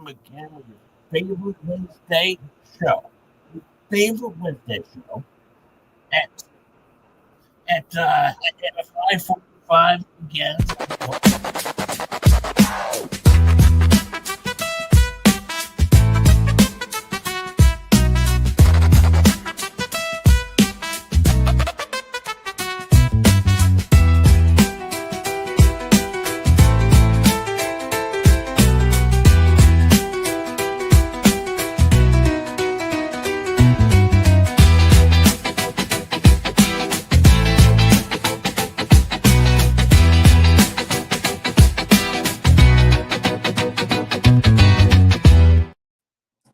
come again with your favorite Wednesday show. Your favorite Wednesday show at at 5:45 again.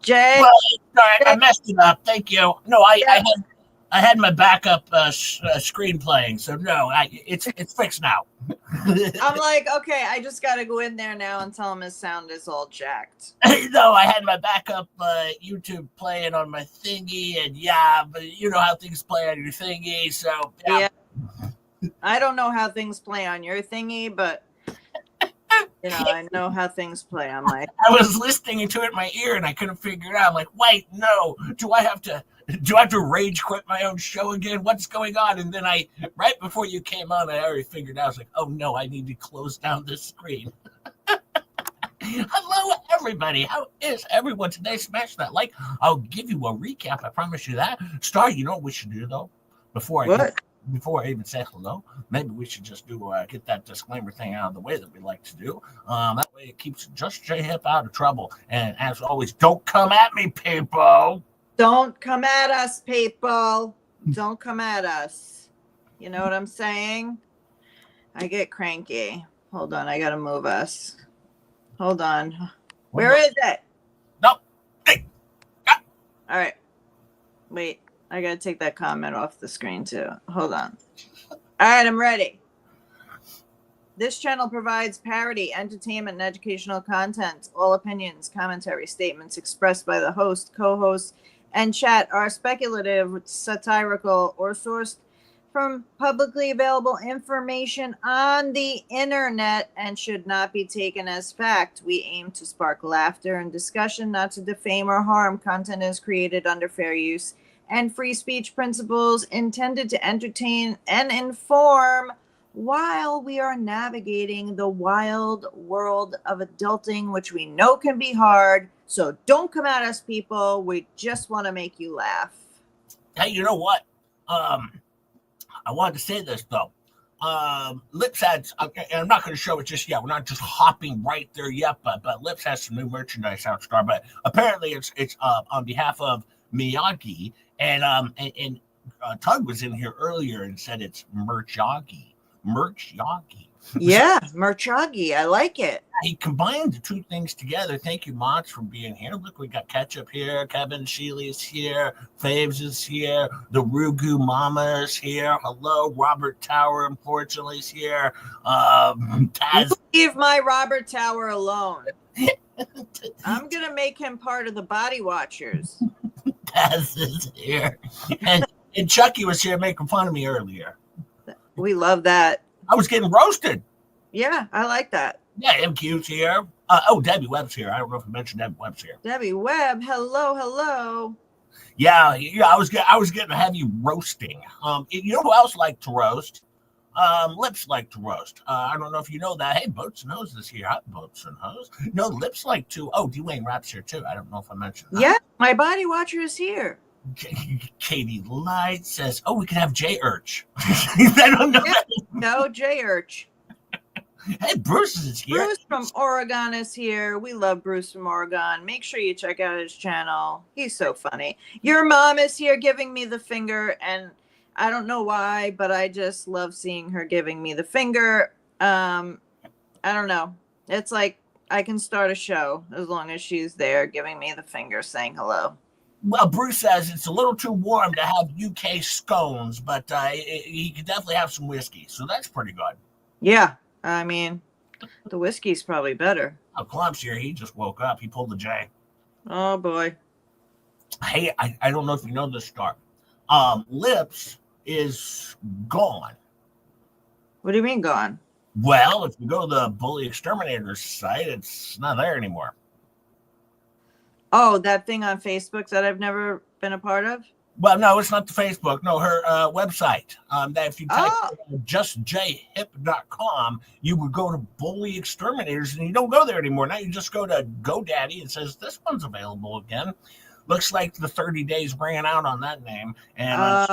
Jay. Well, sorry, I messed it up. Thank you. No, I had my backup screen playing, so no, it's fixed now. I'm like, okay, I just got to go in there now and tell him his sound is all jacked. No, I had my backup YouTube playing on my thingy, and yeah, but you know how things play on your thingy, so yeah. I don't know how things play on your thingy, but you know, I know how things play on my. I was listening to it in my ear, and I couldn't figure it out. I'm like, wait, no, do I have to rage quit my own show again? What's going on? And then right before you came on, I already figured out. I was like, oh no, I need to close down this screen. Hello, everybody. How is everyone today? Smash that like. I'll give you a recap. I promise you that. Star, you know what we should do though? Before I even say hello, maybe we should just get that disclaimer thing out of the way that we like to do. That way it keeps just J Hip out of trouble. And as always, don't come at me, people. Don't come at us, people. Don't come at us. You know what I'm saying? I get cranky. Hold on, I gotta move us. Hold on. Where is it? No. Hey. All right. Wait. I gotta take that comment off the screen too. Hold on. All right, I'm ready. This channel provides parody, entertainment, and educational content. All opinions, commentary, statements expressed by the host, co-host, and chat are speculative, satirical, or sourced from publicly available information on the internet and should not be taken as fact. We aim to spark laughter and discussion, not to defame or harm. Content is created under fair use and free speech principles intended to entertain and inform while we are navigating the wild world of adulting, which we know can be hard. So don't come at us, people. We just want to make you laugh. Hey, you know what? I wanted to say this, though. Lips has, and I'm not going to show it just yet. We're not just hopping right there yet, but Lips has some new merchandise out, Star. But apparently it's on behalf of Miyagi. And Tug was in here earlier and said it's Merchagi. Yeah, Merchagi. I like it. He combined the two things together. Thank you, Mods, for being here. Look, we got Ketchup here. Kevin Sheely is here. Faves is here. The Rugu Mama is here. Hello, Robert Tower, unfortunately, is here. Taz. Leave my Robert Tower alone. I'm going to make him part of the Body Watchers. Taz is here. And Chucky was here making fun of me earlier. We love that. I was getting roasted. Yeah, I like that. Yeah, MQ's here. Debbie Webb's here. I don't know if I mentioned Debbie Webb's here. Debbie Webb, hello. Yeah. I was getting a heavy roasting. You know who else liked to roast? Lips like to roast. I don't know if you know that. Hey, Boats and Hose is here. Hi, Boats and Hose. No, Lips like to. Oh, Dwayne Rapp's here too. I don't know if I mentioned that. Yeah, my Body Watcher is here. Katie Light says, "Oh, we can have J Urch." I don't know. Yeah, no, J Urch. Hey, Bruce is here. Bruce from Oregon is here. We love Bruce from Oregon. Make sure you check out his channel. He's so funny. Your mom is here giving me the finger, and I don't know why, but I just love seeing her giving me the finger. I don't know. It's like I can start a show as long as she's there giving me the finger, saying hello. Well, Bruce says it's a little too warm to have UK scones, but he could definitely have some whiskey, so that's pretty good. Yeah, I mean, the whiskey's probably better. Oh, Clump's here. He just woke up. He pulled the J. Oh, boy. Hey, I don't know if you know this, Star. Lips is gone. What do you mean gone? Well, if you go to the Bully Exterminator's site, it's not there anymore. Oh, that thing on Facebook that I've never been a part of? Well, no, it's not the Facebook. No, her website. That if you type Oh, justjhip.com, you would go to Bully Exterminators, and you don't go there anymore. Now you just go to GoDaddy and says this one's available again. Looks like the 30 days ran out on that name, and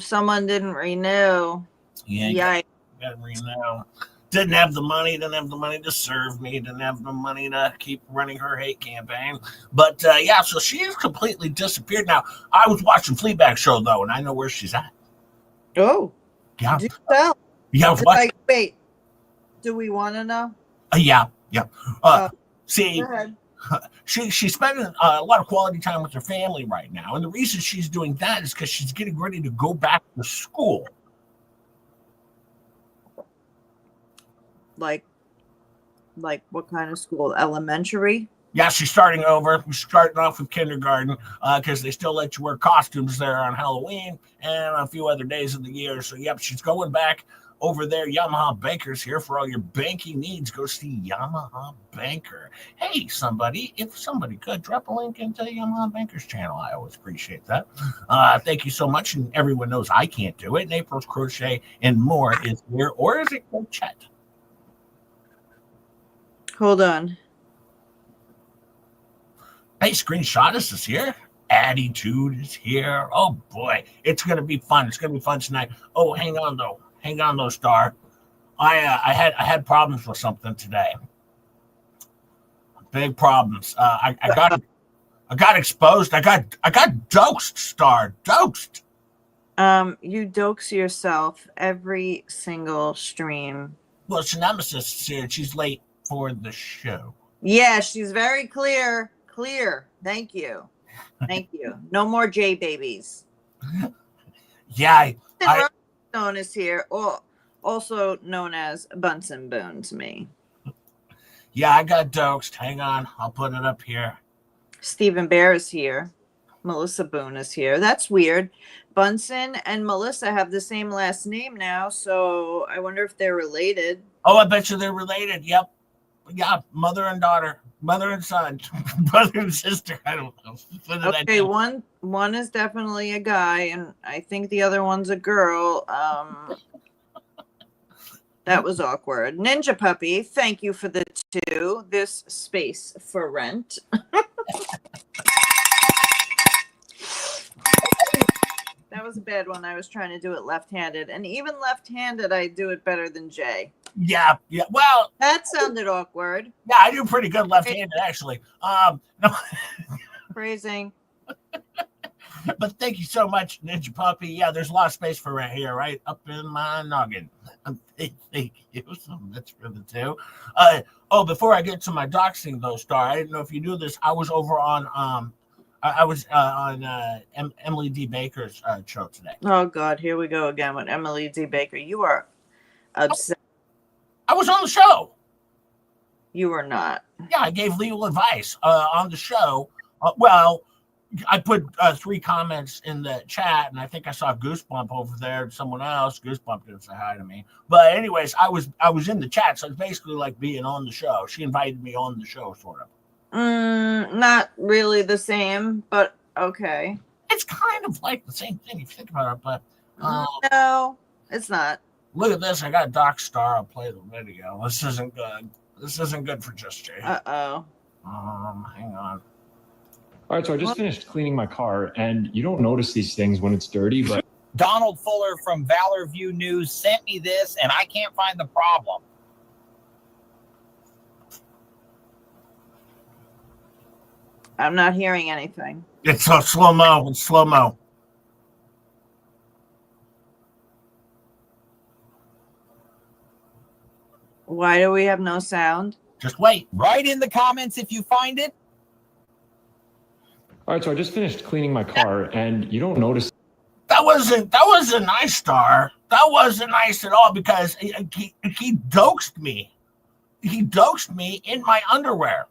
someone didn't renew. yeah, got to renew. Didn't have the money to serve me, didn't have the money to keep running her hate campaign. But yeah, so she has completely disappeared. Now, I was watching Fleabag show though, and I know where she's at. Oh, Yeah. do tell. Yeah, what? Like, wait, do we want to know? Yeah. See, Go ahead. she's spending a lot of quality time with her family right now. And the reason she's doing that is because she's getting ready to go back to school. Like what kind of school? Elementary? Yeah, she's starting over. She's starting off with kindergarten because they still let you wear costumes there on Halloween and a few other days of the year. So, yep, she's going back over there. Yamaha Banker's here for all your banking needs. Go see Yamaha Banker. Hey, somebody, if somebody could drop a link into Yamaha Banker's channel, I always appreciate that. Thank you so much. And everyone knows I can't do it. And April's Crochet and More is here. Or is it Crochet? Hold on. Hey, Screenshottus is here. Attitude is here. Oh boy, it's gonna be fun. It's gonna be fun tonight. Oh, hang on though, Star. I had problems with something today. Big problems. I got exposed. I got doxed, Star. Doxed. You dox yourself every single stream. Well, it's Nemesis is here. She's late for the show. Yeah, she's very clear. Thank you. No more J babies. Yeah, Stone is here, or also known as Bunsen Boone to me. Yeah, I got doxed. Hang on, I'll put it up here. Stephen Bear is here. Melissa Boone is here. That's weird. Bunsen and Melissa have the same last name now, so I wonder if they're related. Oh, I bet you they're related. Yep. Yeah, mother and daughter, mother and son, brother and sister. I don't know. Okay, one is definitely a guy, and I think the other one's a girl. That was awkward. Ninja Puppy, thank you for the 2. This space for rent. That was a bad one. I was trying to do it left-handed, and even left-handed, I do it better than Jay. Yeah. Well, that sounded awkward. Yeah, I do pretty good left-handed actually. No. Phrasing. But thank you so much, Ninja Puppy. Yeah, there's a lot of space for right here, right up in my noggin. Thank you so much for the 2. Before I get to my doxing though, Star, I didn't know if you knew this. I was over on Emily D. Baker's show today. Oh God, here we go again with Emily D. Baker. You are upset. I was on the show. You were not. Yeah, I gave legal advice on the show. Well, I put 3 comments in the chat, and I think I saw Goosebump over there. Someone else, Goosebump didn't say hi to me. But anyways, I was in the chat, so it's basically like being on the show. She invited me on the show, sort of. Not really the same, but okay. It's kind of like the same thing if you think about it, but no, it's not. Look at this. I got Doc Star. I'll play the video. This isn't good. This isn't good for Just Jay. Uh-oh. Hang on. All right, so I just finished cleaning my car, and you don't notice these things when it's dirty, but Donald Fuller from Valor View News sent me this, and I can't find the problem. I'm not hearing anything. It's so slow-mo. It's slow-mo. Why do we have no sound? Just wait. Write in the comments if you find it. all right, so I just finished cleaning my car, and you don't notice. That wasn't nice, Star. That wasn't nice at all because he doxed me. He doxed me in my underwear.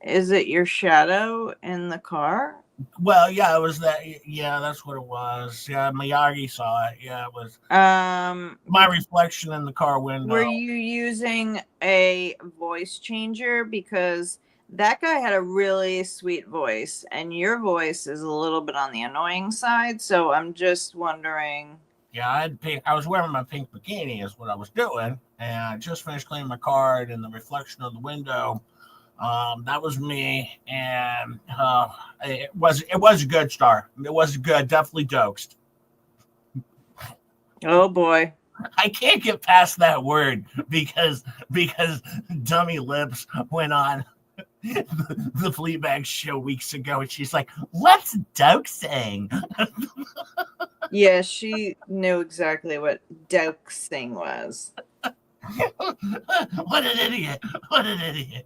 Is it your shadow in the car? Well, yeah, it was that. Yeah, that's what it was. Yeah, Miyagi saw it. Yeah, it was my reflection in the car window. Were you using a voice changer? Because that guy had a really sweet voice, and your voice is a little bit on the annoying side. So I'm just wondering. Yeah, I had pink. I was wearing my pink bikini, is what I was doing, and I just finished cleaning my car, and in the reflection of the window, that was me, and it was a good start. It was good, definitely doxed. Oh boy. I can't get past that word because Dummy Lips went on the Fleabag show weeks ago, and she's like, "What's doxing?" Yeah, she knew exactly what doxing was. What an idiot! What an idiot!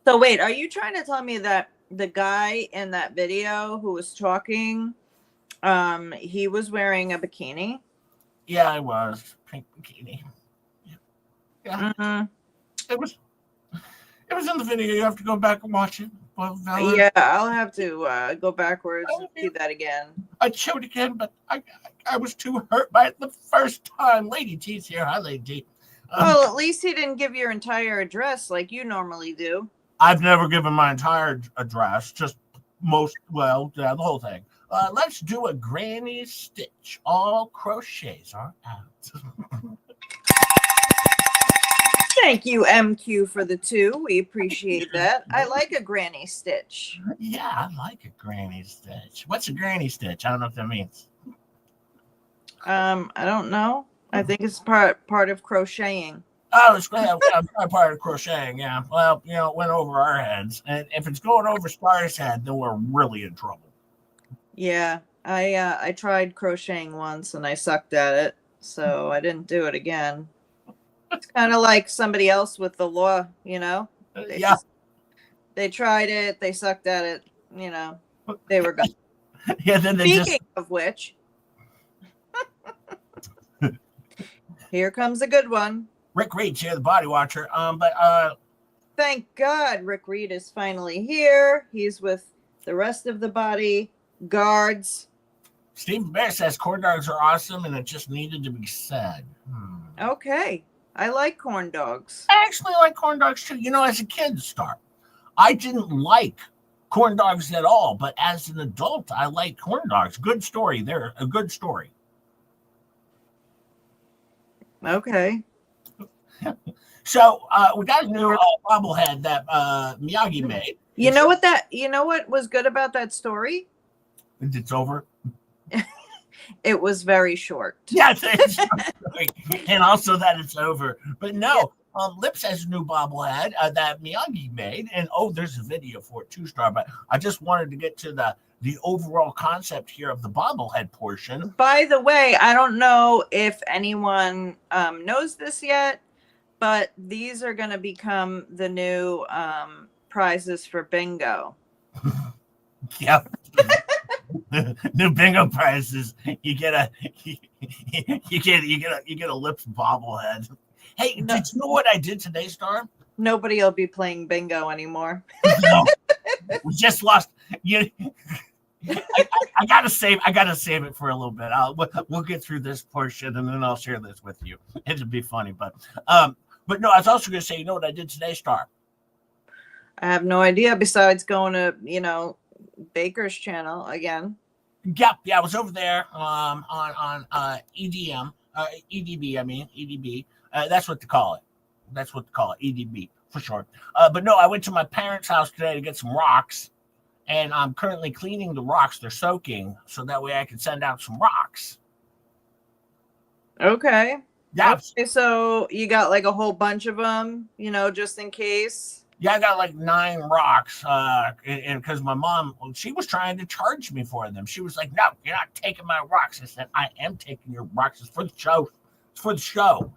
So wait, are you trying to tell me that the guy in that video who was talking, he was wearing a bikini? Yeah, I was pink bikini. Yeah, Mm-hmm. it was in the video. You have to go back and watch it. Well, Yeah, I'll have to go backwards and see that again. I'd show it again, but I was too hurt by it the first time. Lady T's here. Hi, Lady T. Well, at least he didn't give your entire address like you normally do. I've never given my entire address, just the whole thing. Let's do a granny stitch. All crochets are out. Thank you, MQ, for the 2. We appreciate that. I like a granny stitch. Yeah, I like a granny stitch. What's a granny stitch? I don't know what that means. I don't know. I think it's part of crocheting. Oh, it's part of crocheting. Yeah. Well, it went over our heads, and if it's going over Star's head, then we're really in trouble. Yeah, I tried crocheting once and I sucked at it, so I didn't do it again. It's kind of like somebody else with the law, They tried it, they sucked at it, they were gone. Yeah. Then Speaking of which, here comes a good one. Rick Reed's here, the Body Watcher. Thank God Rick Reed is finally here. He's with the rest of the body guards. Stephen Bear says corn dogs are awesome, and it just needed to be said. Okay. I like corn dogs. I actually like corn dogs too. As a kid, Star, I didn't like corn dogs at all, but as an adult, I like corn dogs. Good story there. A good story. Okay. So we got a new bobblehead that Miyagi made. You know what was good about that story? It's over. It was very short. Yes, and also that it's over. But no, Lips has a new bobblehead that Miyagi made, and there's a video for it too, Star. But I just wanted to get to the overall concept here of the bobblehead portion. By the way, I don't know if anyone knows this yet, but these are going to become the new prizes for bingo. Yep. New bingo prizes. You get a Lips bobblehead. Hey, did you know what I did today, Star? Nobody will be playing bingo anymore. No, we just lost. I gotta save it for a little bit. We'll get through this portion and then I'll share this with you. It'll be funny, but no, I was also gonna say, you know what I did today, Star? I have no idea. Besides going to Baker's channel again. Yep, yeah, I was over there on EDM, EDB. I mean EDB. That's what they call it. EDB for short. But no, I went to my parents' house today to get some rocks, and I'm currently cleaning the rocks. They're soaking, so that way I can send out some rocks. Okay. Yeah. Okay, so you got like a whole bunch of them, just in case. Yeah, I got like 9 rocks, and because my mom, she was trying to charge me for them. She was like, "No, you're not taking my rocks." I said, "I am taking your rocks. It's for the show. It's for the show."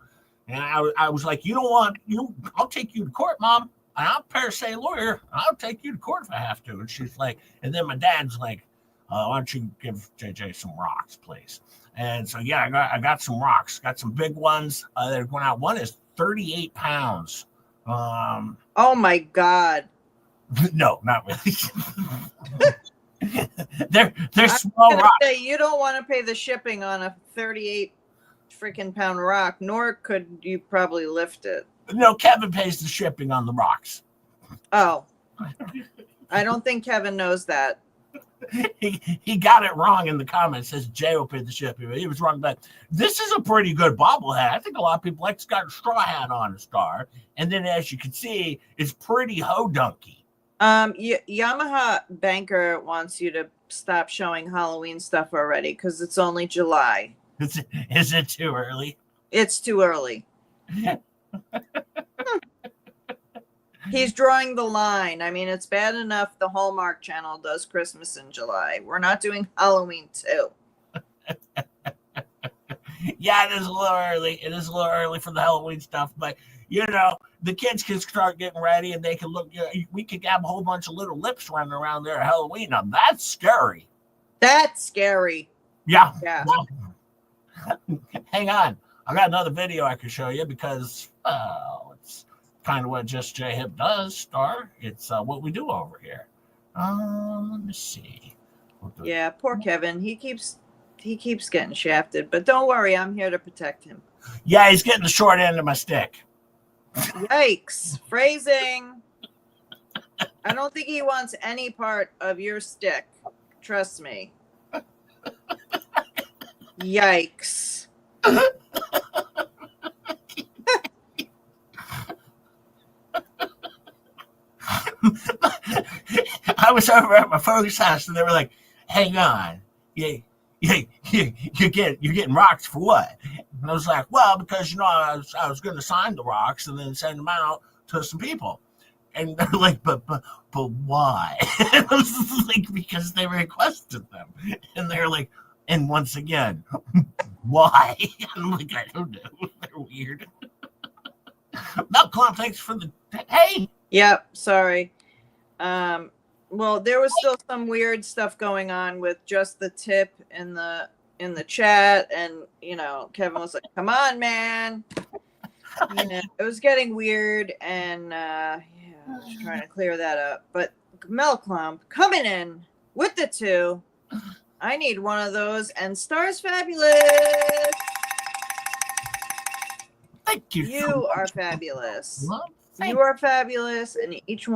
And I was like, "You don't want you? I'll take you to court, Mom. And I'm a per se lawyer. I'll take you to court if I have to." And she's like, and then my dad's like, "Why don't you give JJ some rocks, please?" And so yeah, I got some rocks. Got some big ones that are going out. One is 38 pounds. Oh my God. No, not really. they're small rocks. Say, you don't want to pay the shipping on a 38 freaking pound rock, nor could you probably lift it. No, Kevin pays the shipping on the rocks. Oh, I don't think Kevin knows that. He got it wrong in the comments. Says Jay will pay the shipping. He was wrong, but this is a pretty good bobblehead. I think a lot of people like it's got a straw hat on a star, and then as you can see, it's pretty ho-dunky. Yamaha Banker wants you to stop showing Halloween stuff already because it's only July. Is it too early? It's too early. He's drawing the line. I mean, it's bad enough the Hallmark Channel does Christmas in July. We're not doing Halloween too. Yeah, it is a little early. It is a little early for the Halloween stuff, but you know, the kids can start getting ready and they can look. You know, we could have a whole bunch of little lips running around there at Halloween. Now that's scary. That's scary. Yeah. Yeah. Well, hang on. I got another video I can show you because it's kind of what Just J Hip does, Star. It's what we do over here. Let me see. Yeah, poor Kevin. He keeps getting shafted, but don't worry, I'm here to protect him. Yeah, he's getting the short end of my stick. Yikes. Phrasing. I don't think he wants any part of your stick. Trust me. Yikes. I was over at my father's house and they were like, hang on. You're getting rocks for what? And I was like, well, because you know I was going to sign the rocks and then send them out to some people. And they're like, but why? And I was like, because they requested them. And they're like, and once again, why? I'm like, I don't know. They're weird. Malcolm, thanks for the hey. Yep, sorry. Well, there was still some weird stuff going on with just the tip in the chat, and you know, Kevin was like, "Come on, man." You know, it was getting weird, and yeah, I was trying to clear that up. But Mel Clump coming in with the 2. I need one of those, and Star's fabulous. Thank you. You are fabulous. Well, You are fabulous, and each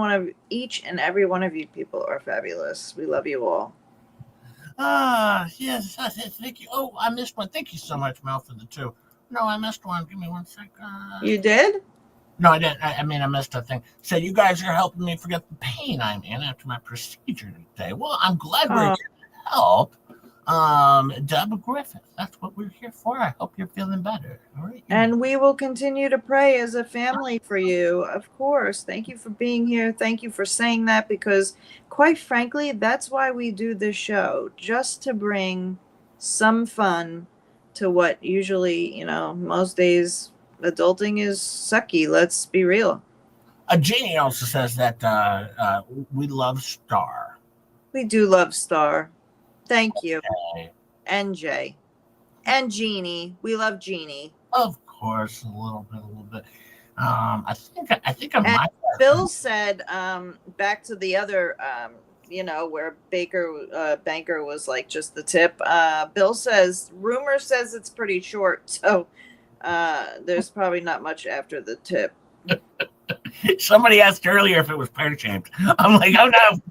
and every one of you people are fabulous. We love you all. Yes, thank you. Oh, I missed one. Thank you so much, Mel, for the 2. No, I missed one. Give me 1 second. You did? No, I didn't. I mean, I missed a thing. So you guys are helping me forget the pain I'm in after my procedure today. Well, I'm glad we're here to help. Deborah Griffith, that's what we're here for. I hope you're feeling better. All right. And we will continue to pray as a family for you, of course. Thank you for being here. Thank you for saying that, because quite frankly, that's why we do this show, just to bring some fun to what usually, you know, most days adulting is sucky. Let's be real. Jeannie also says that we love Star. We do love Star. Thank you. Okay. And Jay. And Jeannie. We love Jeannie. Of course, a little bit. I think I And might. Bill said, back to the other, you know, where Banker was like just the tip. Bill says, rumor says it's pretty short, so there's probably not much after the tip. Somebody asked earlier if it was pear shaped. I'm like, oh no.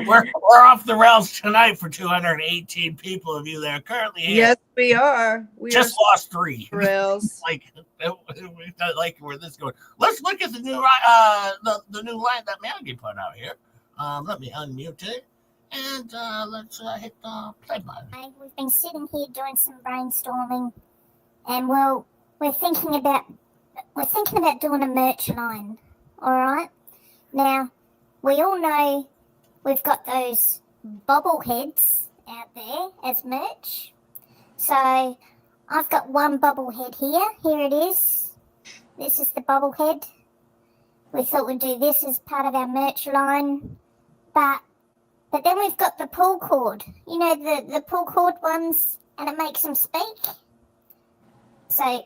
We're off the rails tonight for 218 people of you that are currently here. Yes, we are. We just are lost 3. rails. like where this is going. Let's look at the new the new line that Maggie put out here. Let me unmute it and let's hit the play button. We've been sitting here doing some brainstorming, and well, we're thinking about doing a merch line. All right. Now, we all know we've got those bobbleheads out there as merch. So I've got one bobblehead here. Here it is. This is the bobblehead. We thought we'd do this as part of our merch line. But then we've got the pull cord. You know, the pull cord ones, and it makes them speak. So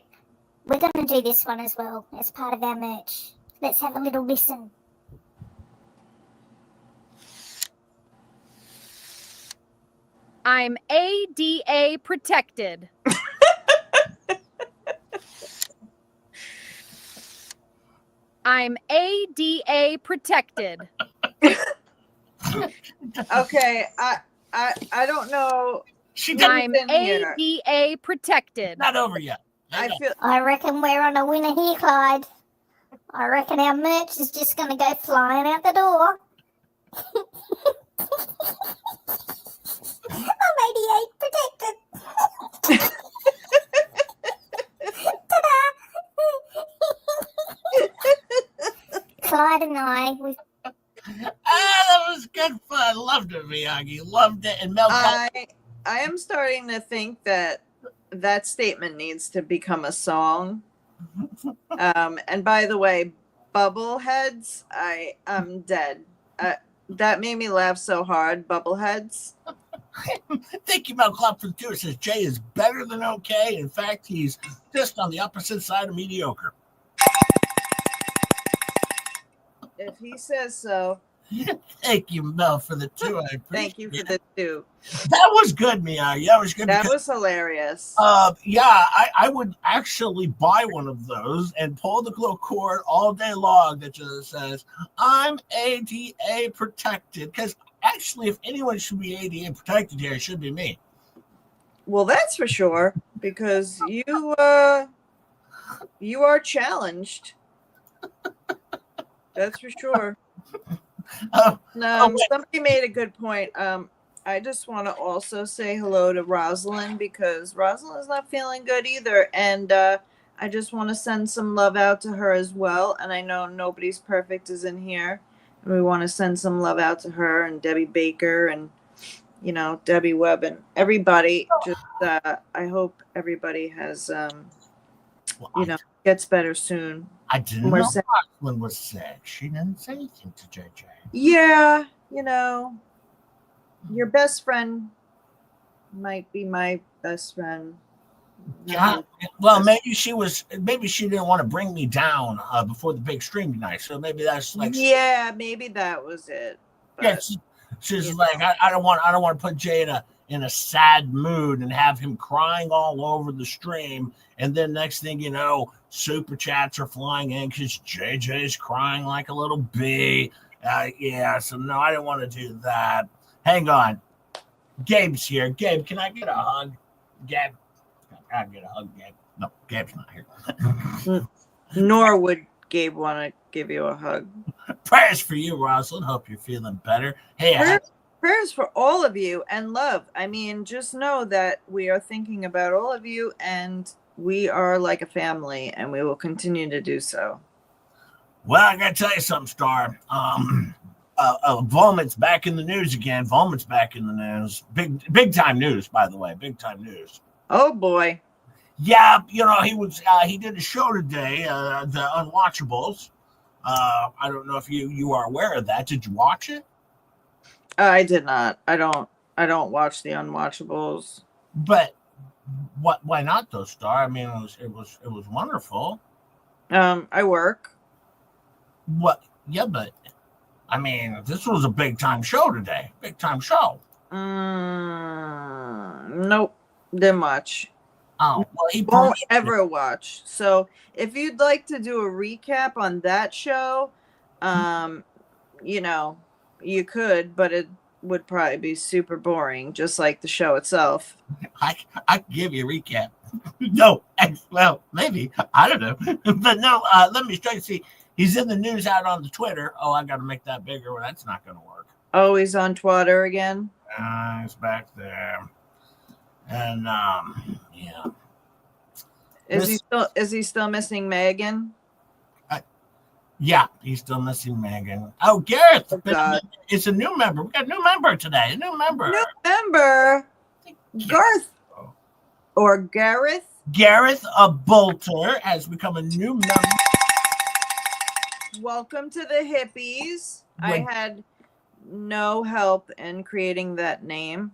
we're going to do this one as well as part of our merch. Let's have a little listen. I'm ADA protected. I'm ADA protected. Okay, I don't know. I'm in here. ADA protected. Not over yet. I feel I reckon we're on a winner here, Clyde. I reckon our merch is just going to go flying out the door. I'm 88 protected. Clyde and I, we that was good fun. Loved it, Miyagi. Loved it. And Mel. I am starting to think that statement needs to become a song. And by the way, bubbleheads, I'm dead. That made me laugh so hard. Bubbleheads. Thank you, Mel Club, for the two. It says Jay is better than okay. In fact, he's just on the opposite side of mediocre. If he says so. Thank you, Mel, for the two. I Thank you for appreciate the two. That was good, Miyagi. That was good. That was hilarious. Yeah, I would actually buy one of those and pull the little cord all day long that just says, I'm ADA protected. Because actually, if anyone should be ADA protected here, it should be me. Well, that's for sure, because you are challenged. That's for sure. Somebody made a good point. I just want to also say hello to Rosalind, because Rosalind's not feeling good either, and I just want to send some love out to her as well. And I know Nobody's Perfect is in here, and we want to send some love out to her and Debbie Baker and Debbie Webb and everybody. Just I hope everybody has gets better soon. I didn't know Rosalind was sick. She didn't say anything to JJ. Yeah, your best friend might be my best friend. Yeah. Well, maybe she didn't want to bring me down before the big stream tonight. So maybe that's like. Yeah, maybe that was it. But, yeah, she's like, I don't want to put Jay in a sad mood and have him crying all over the stream. And then next thing you know, super chats are flying in because JJ's crying like a little bee. Yeah, so no, I didn't want to do that. Hang on. Gabe's here. Gabe, can I get a hug? Gabe, I'll get a hug, Gabe. No, Gabe's not here. Nor would Gabe want to give you a hug. Prayers for you, Rosalind. Hope you're feeling better. Hey, prayers for all of you and love. I mean, just know that we are thinking about all of you, and we are like a family, and we will continue to do so. Well, I gotta tell you something, Star. Volman's back in the news again. Volman's back in the news. Big time news, by the way. Big time news. Oh boy. Yeah, he did a show today, the Unwatchables. I don't know if you are aware of that. Did you watch it? I did not. I don't watch the Unwatchables. But why not though, Star? I mean, it was wonderful. I work. What? Yeah, but I mean, this was a big time show today. Big time show. Nope, didn't watch. Oh, well, he won't ever watch. So if you'd like to do a recap on that show, you could, but it would probably be super boring, just like the show itself. I can give you a recap. No, well, maybe. I don't know. But no, let me try to see. He's in the news out on the Twitter. Oh, I got to make that bigger. Well, that's not going to work. Oh, he's on Twitter again? He's back there. And, yeah. Is he still missing Megan? Yeah, he's still missing Megan. Oh, Gareth. Oh, God. It's a new member. We got a new member today. A new member. Garth. Or Gareth? Gareth Bolter has become a new member. Welcome to the hippies. I had no help in creating that name.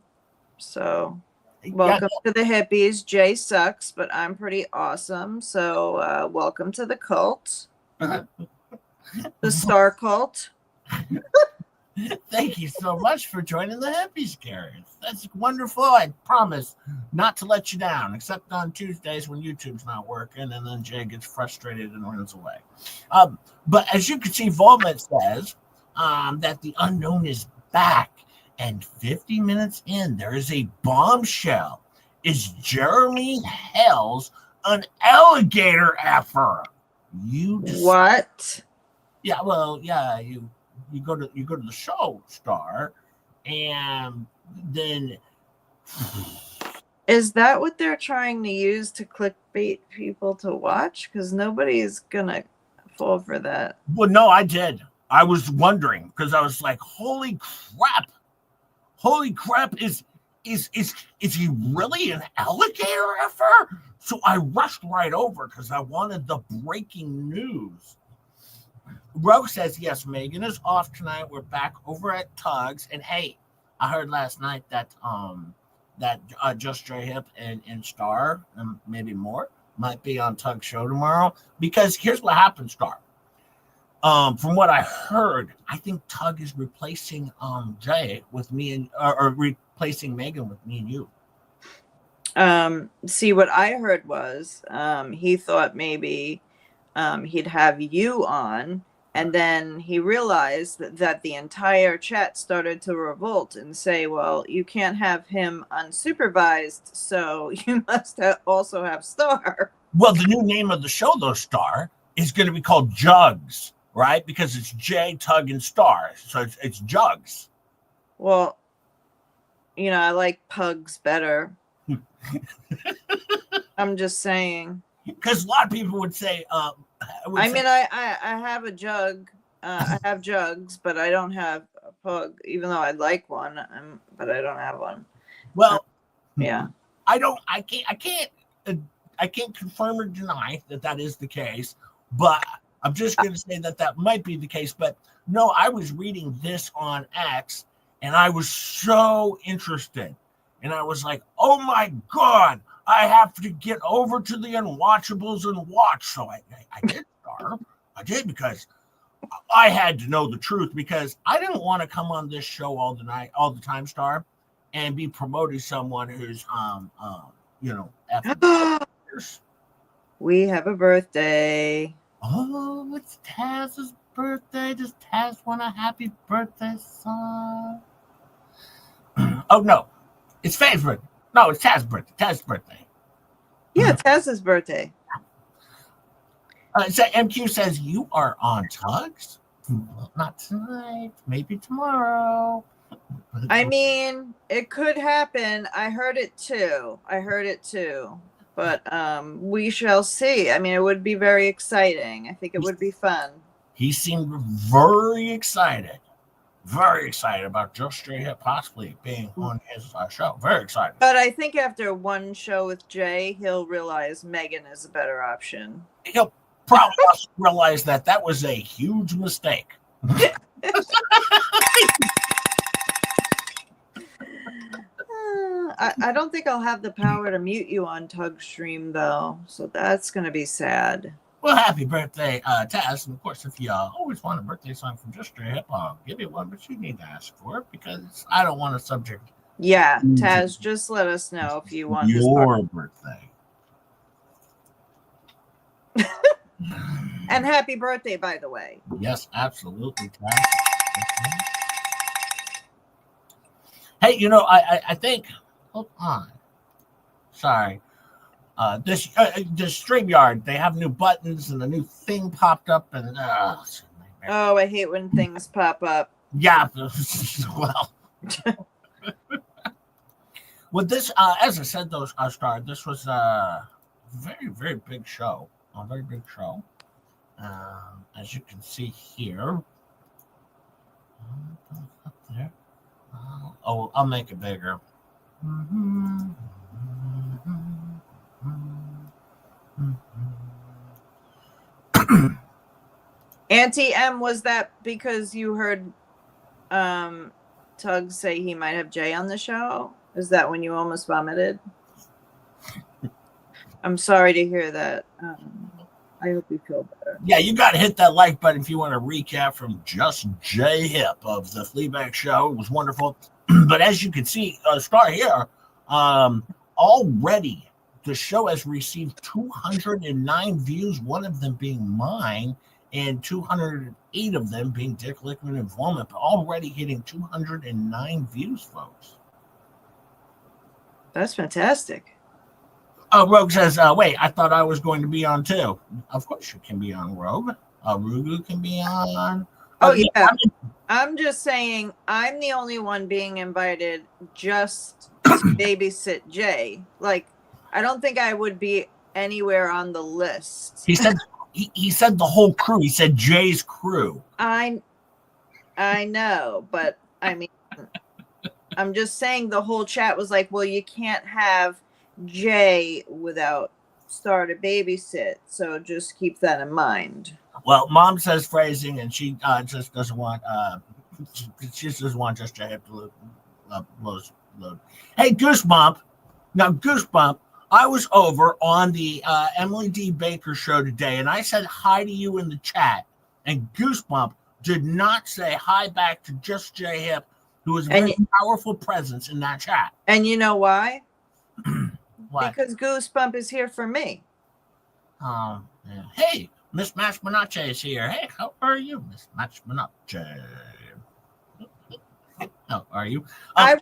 So Welcome to the hippies. Jay sucks, but I'm pretty awesome. So welcome to the cult. The Star Cult. Thank you so much for joining the hippies, Karen. That's wonderful. I promise not to let you down, except on Tuesdays when YouTube's not working, and then Jay gets frustrated and runs away. But as you can see, Volmet says that the unknown is back. And 50 minutes in, there is a bombshell. Is Jeremy Hells an alligator effer? What? Yeah, well, yeah, you go to the show Star, and then is that what they're trying to use to clickbait people to watch? Because nobody's gonna fall for that. Well, no, I did. I was wondering because I was like, holy crap, is he really an alligator effer? So I rushed right over because I wanted the breaking news. Rogue says, yes, Megan is off tonight. We're back over at Tugs. And hey, I heard last night that Just Stray Hip and Star, and maybe more, might be on Tug's show tomorrow. Because here's what happened, Star. From what I heard, I think Tug is replacing Jay with me and or replacing Megan with me and you. See, what I heard was he thought maybe he'd have you on, and then he realized that the entire chat started to revolt and say, well, you can't have him unsupervised, so you must also have Star. Well, the new name of the show, though, Star, is going to be called Jugs, right? Because it's Jay, Tug, and Star. So it's Jugs. Well, I like Pugs better. I'm just saying. Because a lot of people would say, I have a jug. I have jugs, but I don't have a pug, even though I'd like one. But I don't have one. Well, yeah. I can't confirm or deny that is the case, but I'm just going to say that might be the case. But no, I was reading this on X, and I was so interested. And I was like, oh, my God, I have to get over to the Unwatchables and watch. So I did, Star. I did because I had to know the truth because I didn't want to come on this show all the time, Star, and be promoting someone who's, We have a birthday. Oh, it's Taz's birthday. Does Taz want a happy birthday song? Oh, no. It's Faye's birthday. No, it's Taz's birthday. Taz's birthday. Yeah, Taz's birthday. So MQ says, you are on Tugs? Well, not tonight. Maybe tomorrow. I mean, it could happen. I heard it too. But we shall see. I mean, it would be very exciting. I think it would be fun. He seemed very excited. Very excited about Just Straight Hip possibly being on his show. Very excited. But I think after one show with Jay, he'll realize Megan is a better option. He'll probably also realize that was a huge mistake. I don't think I'll have the power to mute you on Tug Stream, though. So that's going to be sad. Well, happy birthday, Taz. And of course, if you always want a birthday song from Just Straight Hip, I'll give you one, but you need to ask for it because I don't want a subject. Yeah, Taz, just let us know if you want your birthday. And happy birthday, by the way. Yes, absolutely, Taz. Hey, I think. Hold on. Sorry. This StreamYard, they have new buttons and a new thing popped up, and oh, I hate when things pop up. Yeah, well, with this, as I said, though, Star, this was a very, very big show, as you can see here. Up there. I'll make it bigger. Auntie M, was that because you heard Tug say he might have Jay on the show? Is that when you almost vomited? I'm sorry to hear that. I hope you feel better. Yeah, you got to hit that like button if you want to recap from Just J Hip of the Fleabag show. It was wonderful. But as you can see, Star here, already the show has received 209 views, one of them being mine, and 208 of them being Dick Lickman and Vomit, but already hitting 209 views, folks. That's fantastic. Oh, Rogue says, wait, I thought I was going to be on too. Of course you can be on, Rogue. Rugu can be on. Oh, yeah. I'm just saying I'm the only one being invited just to babysit Jay. Like, I don't think I would be anywhere on the list. He said he said the whole crew. He said Jay's crew. I know, but I mean, I'm just saying the whole chat was like, well, you can't have Jay without Star to babysit, so just keep that in mind. Well, Mom says phrasing, and she just doesn't want she just doesn't want just to have to load. Hey, Goosebump. Now, Goosebump, I was over on the Emily D. Baker show today, and I said hi to you in the chat, and Goosebump did not say hi back to Just J Hip, who was a very powerful presence in that chat. And you know why? Why? Because Goosebump is here for me. Yeah. Hey, Miss Matchmanache is here. Hey, how are you, Miss Matchmanache? How are you? I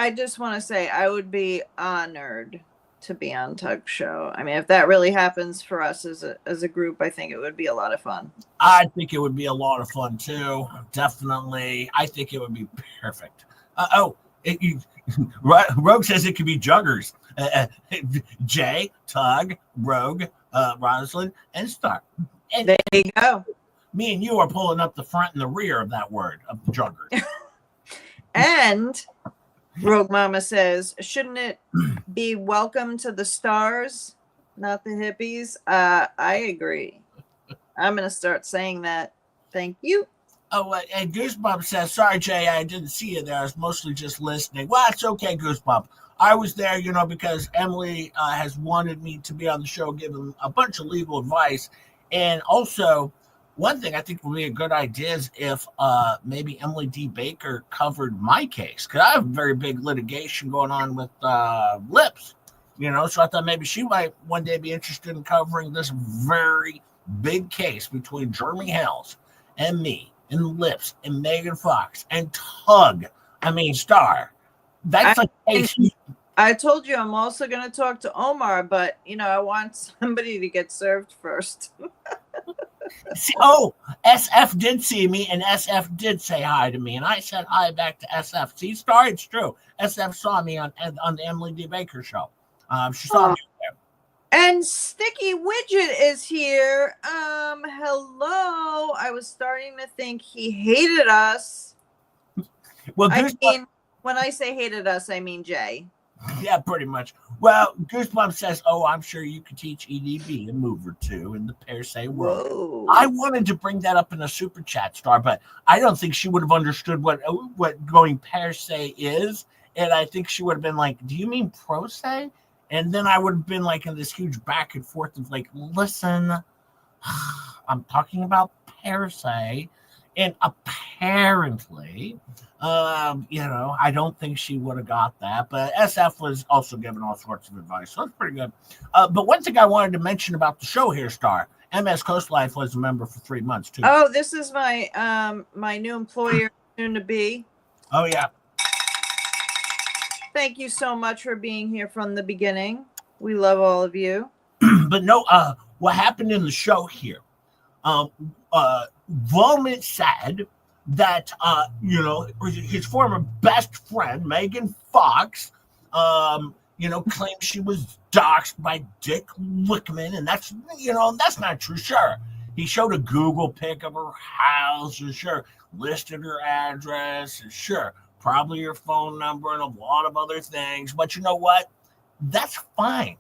just want to say I would be honored to be on Tug's show. I mean, if that really happens for us as a group, I think it would be a lot of fun. I think it would be a lot of fun too. Definitely. I think it would be perfect. Rogue says it could be Juggers. Jay, Tug, Rogue, Rosalind, and Star. And there you go. Me and you are pulling up the front and the rear of that word, of the Juggers. And Rogue Mama says, shouldn't it be welcome to the stars, not the hippies? I agree. I'm going to start saying that. Thank you. Oh, and Goosebump says, sorry, Jay, I didn't see you there. I was mostly just listening. Well, it's okay, Goosebump. I was there, because Emily has wanted me to be on the show, giving a bunch of legal advice. And also, one thing I think would be a good idea is if maybe Emily D. Baker covered my case, because I have very big litigation going on with Lips, so I thought maybe she might one day be interested in covering this very big case between Jeremy Hells and me and Lips and Megan Fox and Tug. Star. That's a case. I told you I'm also going to talk to Omar, but, I want somebody to get served first. SF did see me, and SF did say hi to me, and I said hi back to SF. See, Star, it's true. SF saw me on the Emily D. Baker show. She saw me there. And Sticky Widget is here. Hello. I was starting to think he hated us. Well, when I say hated us, I mean Jay. Yeah, pretty much. Well, Goosebump says, I'm sure you could teach EDB a move or two in the per se world. Whoa. I wanted to bring that up in a super chat, Star, but I don't think she would have understood what going per se is. And I think she would have been like, do you mean pro se? And then I would have been like in this huge back and forth of like, listen, I'm talking about per se. And apparently, I don't think she would have got that. But SF was also giving all sorts of advice. So it's pretty good. But one thing I wanted to mention about the show here, Star, MS Coast Life was a member for 3 months, too. Oh, this is my my new employer, soon to be. Oh, yeah. Thank you so much for being here from the beginning. We love all of you. But no, what happened in the show here, Vomit said that, his former best friend, Megan Fox, claimed she was doxxed by Dick Lickman, and that's not true. Sure, he showed a Google pic of her house, and sure, listed her address, and sure, probably her phone number and a lot of other things. But you know what? That's fine.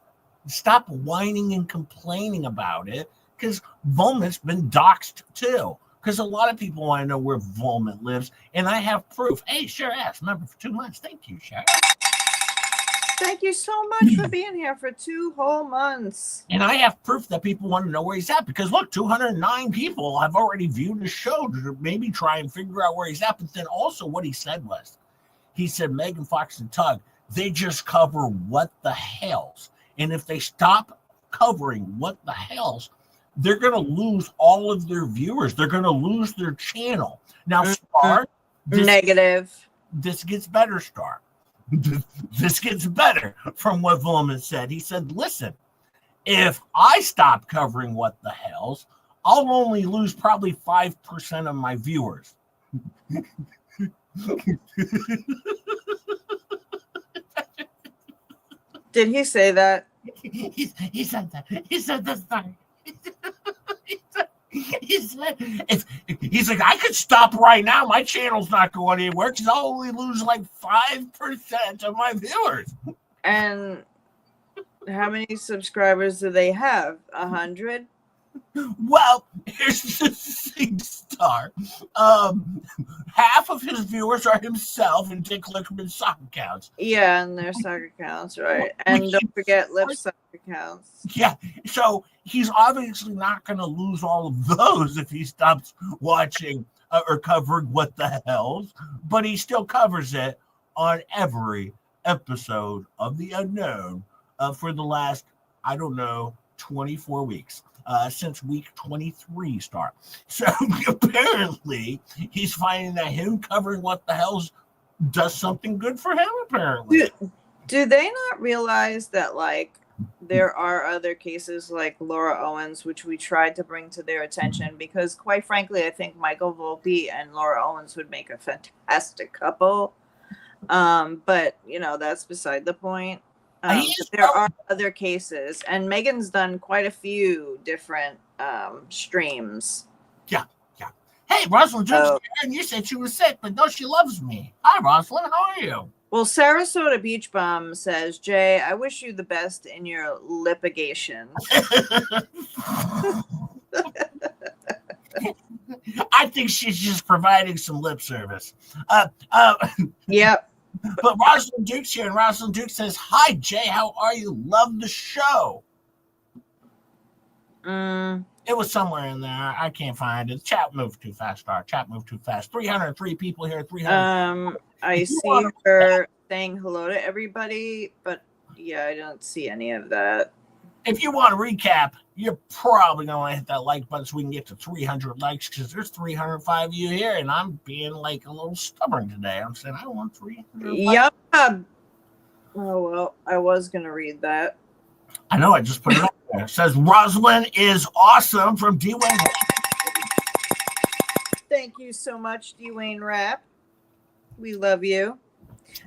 Stop whining and complaining about it, because Vomit's been doxxed too. Because a lot of people want to know where Vomit lives, and I have proof. Hey, sure, ass member for 2 months. Thank you, Sharon. Thank you so much for being here for 2 whole months. And I have proof that people want to know where he's at because look, 209 people have already viewed the show to maybe try and figure out where he's at. But then also what he said was, he said Megan Fox and Tug, they just cover what the hells. And if they stop covering what the hells, they're going to lose all of their viewers. They're going to lose their channel. Now, Star, Negative. This gets better, Star. This gets better from what Volman said. He said, listen, if I stop covering what the hells, I'll only lose probably 5% of my viewers. Did he say that? He said that. He said that's not. He's like, I could stop right now. My channel's not going anywhere because I'll only lose like 5% of my viewers. And how many subscribers do they have? 100? Well, here's the thing, Star. Half of his viewers are himself and Dick Lickman's soccer accounts. Yeah, and their soccer accounts, right? And don't forget Lip's soccer accounts. Yeah, so he's obviously not going to lose all of those if he stops watching or covering what the hells, but he still covers it on every episode of The Unknown for the last, 24 weeks. Since week 23 Star. So apparently he's finding that him covering what the hells does something good for him, apparently. Do they not realize that, like, there are other cases like Laura Owens, which we tried to bring to their attention because, quite frankly, I think Michael Volpe and Laura Owens would make a fantastic couple. But, that's beside the point. There are other cases, and Megan's done quite a few different streams. Yeah. Hey, Rosalind, you said she was sick, but no, she loves me. Hi, Rosalind. How are you? Well, Sarasota Beach Bum says, Jay, I wish you the best in your litigation. I think she's just providing some lip service. Yep. But Rosalind Duke's here, and Rosalind Duke says, hi, Jay, how are you? Love the show. It was somewhere in there. I can't find it. Chat moved too fast, Star. Chat moved too fast. 303 people here. 300. I see her saying hello to everybody, but yeah, I don't see any of that. If you want to recap, you're probably going to hit that like button so we can get to 300 likes because there's 305 of you here, and I'm being like a little stubborn today. I'm saying I don't want 300. Yep. Oh, well, I was going to read that. I know. I just put it up there. It says Rosalind is awesome from Dwayne. Thank you so much, Dwayne Rapp. We love you.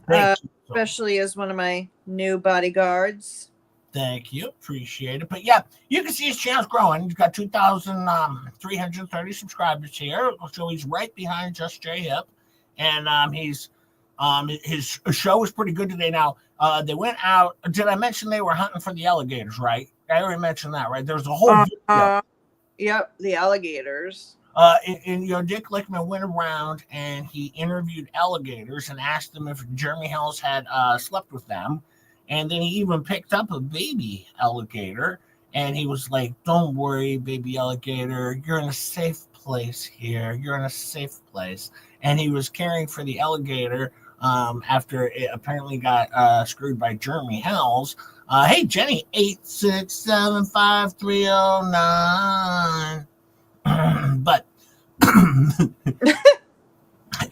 Especially as one of my new bodyguards. Thank you. Appreciate it. But yeah, you can see his channel's growing. He's got 2,330 subscribers here. So he's right behind Just J Hip. And his show was pretty good today. Now, they went out. Did I mention they were hunting for the alligators, right? I already mentioned that, right? There's a whole video. Yep, the alligators. And Dick Lickman went around and he interviewed alligators and asked them if Jeremy Hells had slept with them. And then he even picked up a baby alligator, and he was like, don't worry, baby alligator. You're in a safe place here. You're in a safe place. And he was caring for the alligator after it apparently got screwed by Jeremy Hells. Hey, Jenny, 8675309. But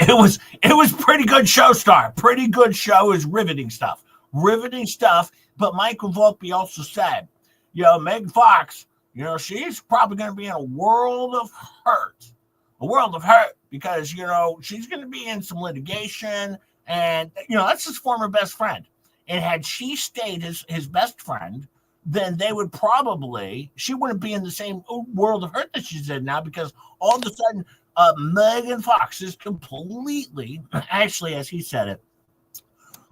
it was pretty good show, Star. Pretty good show. Is riveting stuff. But Michael Volpe also said, Megan Fox, she's probably going to be in a world of hurt because, she's going to be in some litigation and, that's his former best friend. And had she stayed his best friend, then they would she wouldn't be in the same world of hurt that she's in now because all of a sudden, Megan Fox is completely, actually, as he said it,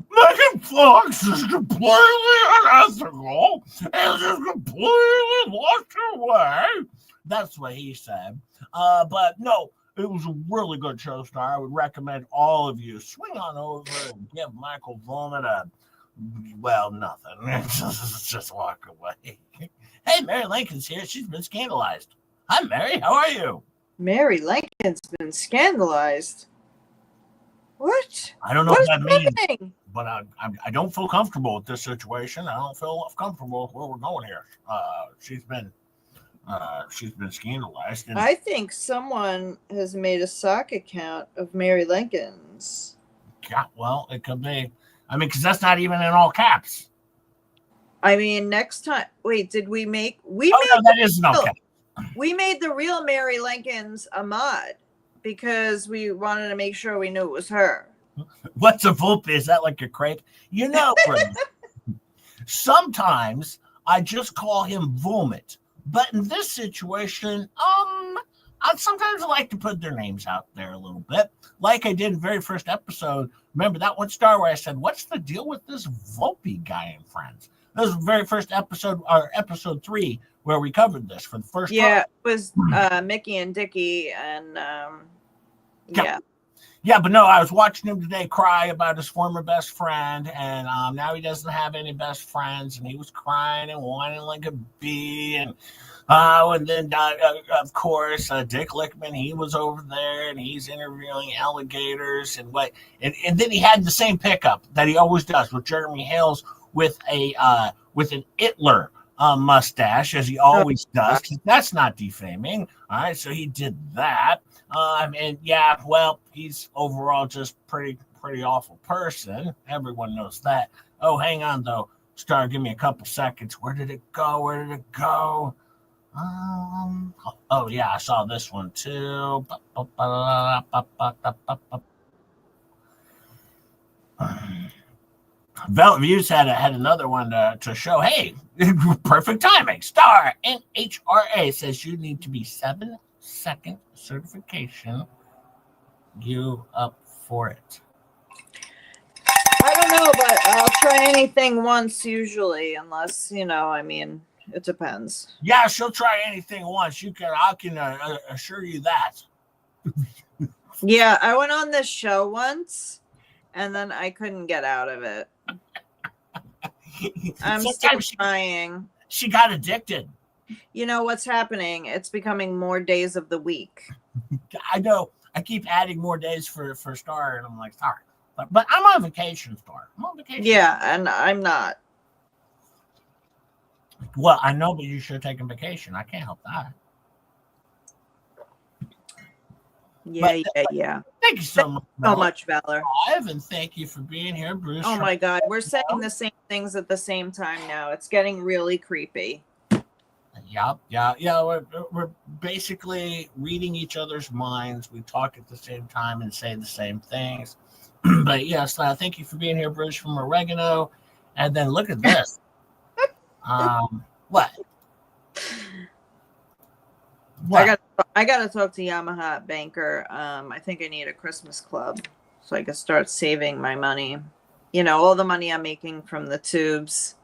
Megan Fox is completely unethical and just completely lost her way. That's what he said. But no, it was a really good show, Star. I would recommend all of you swing on over and give Michael Volman Well, nothing. Just walk away. Hey, Mary Lincoln's here. She's been scandalized. Hi, Mary. How are you? Mary Lincoln's been scandalized. What? I don't know What what is that means, happening? but I don't feel comfortable with this situation. I don't feel comfortable with where we're going here. She's been scandalized. And I think someone has made a sock account of Mary Lincoln's. yeah, well, it could be. I mean, because that's not even in all caps. I mean, next time. Wait, did we make? No, that is in all caps. We made the real Mary Lincoln's a mod because we wanted to make sure we knew it was her. What's a Volpe? Is that like a crepe? You know, sometimes I just call him Vomit. But in this situation, sometimes I like to put their names out there a little bit. Like I did in the very first episode. Remember that one star where I said, what's the deal with this Volpe guy and friends? That was the very first episode, or episode 3, where we covered this for the first time. Yeah, it was Mickey and Dickie, and yeah. Yeah, but no, I was watching him today cry about his former best friend, and now he doesn't have any best friends, and he was crying and whining like a bee, and then of course Dick Lickman, he was over there, and he's interviewing alligators, and then he had the same pickup that he always does with Jeremy Hales with with an Hitler mustache, as he always does. That's not defaming. All right, so he did that. And yeah, well, he's overall just pretty awful person. Everyone knows that. Oh, hang on though, Star. Give me a couple seconds. Where did it go? Oh yeah, I saw this one too. Velvet Views had another one to show. Hey, perfect timing. Star NHRA says you need to be 7-second certification. You up for it? I don't know, but I'll try anything once usually, unless I mean, it depends. Yeah, she'll try anything once. I can assure you that. Yeah, I went on this show once, and then I couldn't get out of it. I'm still trying. She got addicted. You know what's happening? It's becoming more days of the week. I know. I keep adding more days for Star, and I'm like, Star. But I'm on vacation, Star. I'm on vacation. Yeah, and I'm not. Well, I know, but you should have taken vacation. I can't help that. Yeah. Thank you so much, Valor. And thank you for being here, Bruce. Oh my God, we're saying the same things at the same time now. It's getting really creepy. Yeah. We're basically reading each other's minds. We talk at the same time and say the same things. But yes, thank you for being here, Bruce from Oregano. And then look at this. What? I gotta talk to Yamaha Banker. I think I need a Christmas club so I can start saving my money. All the money I'm making from the tubes.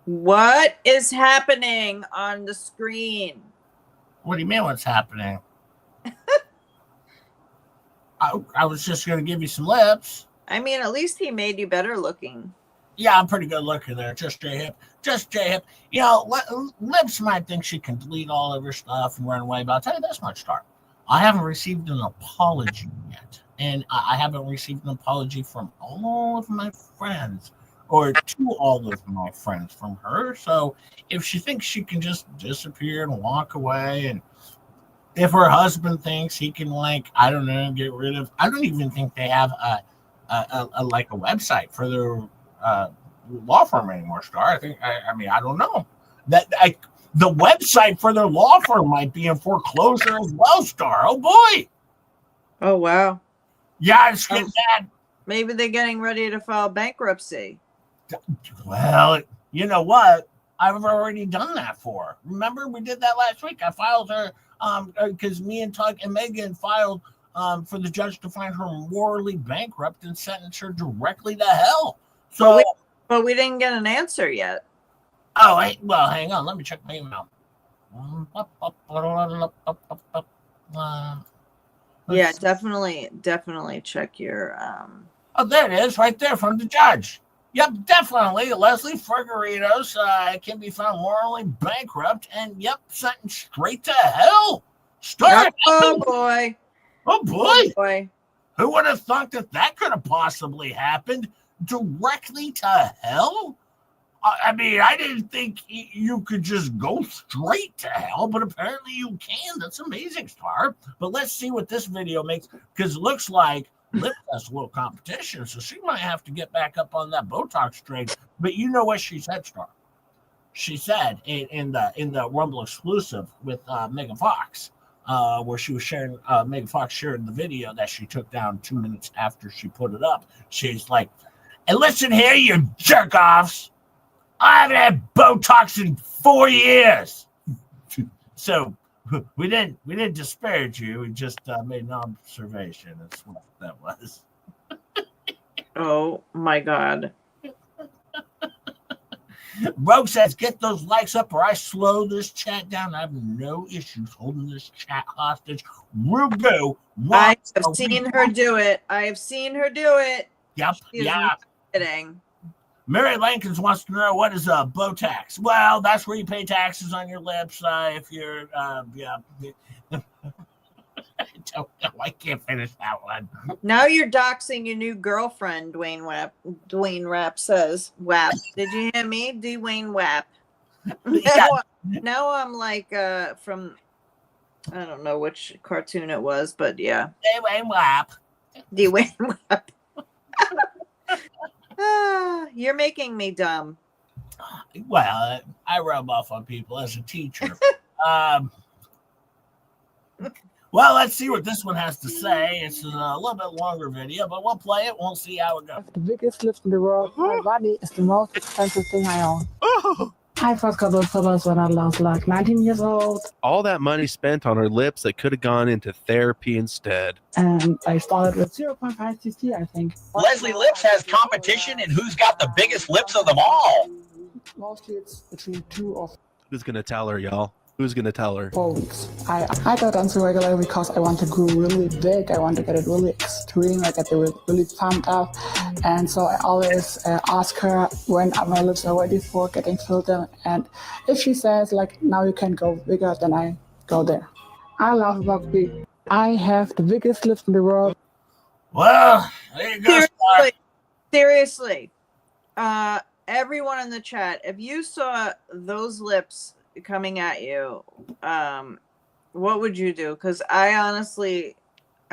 What is happening on the screen? What do you mean what's happening? I was just going to give you some lips. I mean, at least he made you better looking. Yeah, I'm pretty good looking there. Just J-Hip. Lips might think she can delete all of her stuff and run away, but I'll tell you this much, Star. I haven't received an apology yet. And I haven't received an apology from all of my friends, or to all of my friends from her. So if she thinks she can just disappear and walk away, and if her husband thinks he can, I don't know, get rid of, I don't even think they have a website for their law firm anymore, Star. I don't know. The website for their law firm might be in foreclosure as well, Star. Oh boy. Oh wow. Yeah, it's getting bad. Maybe they're getting ready to file bankruptcy. Well, you know what? I've already done that for her. Remember, we did that last week. I filed her because me and Tug and Megan filed for the judge to find her morally bankrupt and sentence her directly to hell. So, but we didn't get an answer yet. Oh, well, hang on. Let me check my email. Yeah, definitely check your. Oh, there it is, right there from the judge. Yep, definitely. Leslie Fergarinos can be found morally bankrupt and, yep, sentenced straight to hell. Start. Oh boy. Oh boy. Oh boy. Who would have thought that could have possibly happened directly to hell? I mean, I didn't think you could just go straight to hell, but apparently you can. That's amazing, Star. But let's see what this video makes, because it looks like Lip has a little competition, so she might have to get back up on that Botox train. But you know what she said, Star? She said in the Rumble exclusive with Megan Fox, where she was sharing, Megan Fox shared the video that she took down 2 minutes after she put it up. She's like, and listen here, you jerk-offs. I haven't had Botox in 4 years. So we didn't disparage you. We just made an observation. That's what that was. Oh my God. Rogue says, get those likes up or I slow this chat down. I have no issues holding this chat hostage. We'll go. I have seen her do it. I have seen her do it. Yep. She is Yeah. not kidding. Mary Lankins wants to know, what is a Botox? Well, that's where you pay taxes on your lips if you're, yeah. I don't know. I can't finish that one. Now you're doxing your new girlfriend, Dwayne Rapp says. Wap. Did you hear me? Dwayne Wap. Yeah. Now I'm like from, I don't know which cartoon it was, but yeah. Dwayne Wap. Dwayne Wap. You're making me dumb. Well, I rub off on people as a teacher. Well, let's see what this one has to say. It's a little bit longer video, but we'll play it. We'll see how it goes. The biggest lips in the world. My body is the most expensive thing I own. I first got those fillers when I was like 19 years old. All that money spent on her lips that could have gone into therapy instead. And I started with 0.5 cc, I think. Leslie Lips has competition in who's got the biggest lips of them all. Mostly it's between 2 or Who's gonna tell her, y'all? Who's gonna tell her? 4 weeks. I got onto regular because I want to grow really big. I want to get it really extreme. I get it really pumped up. And so I always ask her when my lips are ready for getting filled in. And if she says, like, now you can go bigger, then I go there. I love about big. I have the biggest lips in the world. Well, there you go. Seriously. Everyone in the chat, if you saw those lips coming at you, what would you do? Because I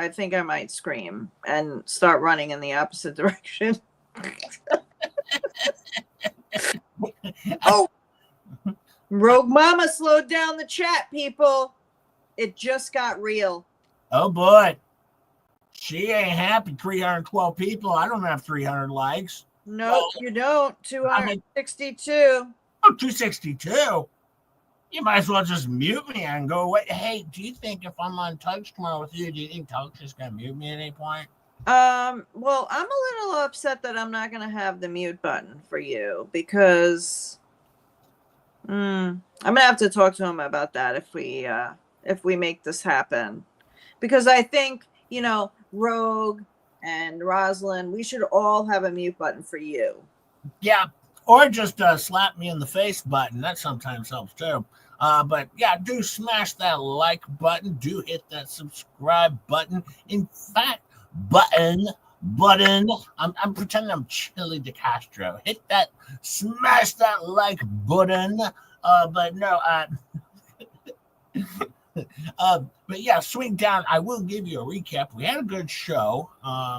think I might scream and start running in the opposite direction. Oh, Rogue Mama slowed down the chat, people. It just got real. Oh boy, she ain't happy. 312 people. I don't have 300 likes. No, you don't. 262. Oh, 262. You might as well just mute me and go away. Hey, do you think if I'm on Tugs tomorrow with you, do you think Tugs is gonna mute me at any point? Well, I'm a little upset that I'm not gonna have the mute button for you because I'm gonna have to talk to him about that if we make this happen. Because I think, Rogue and Rosalind, we should all have a mute button for you. Yeah, or just slap me in the face button. That sometimes helps too. But yeah, do smash that like button. Do hit that subscribe button. In fact, button. I'm pretending I'm Chili DeCastro. Hit that, smash that like button. But no, but yeah, swing down. I will give you a recap. We had a good show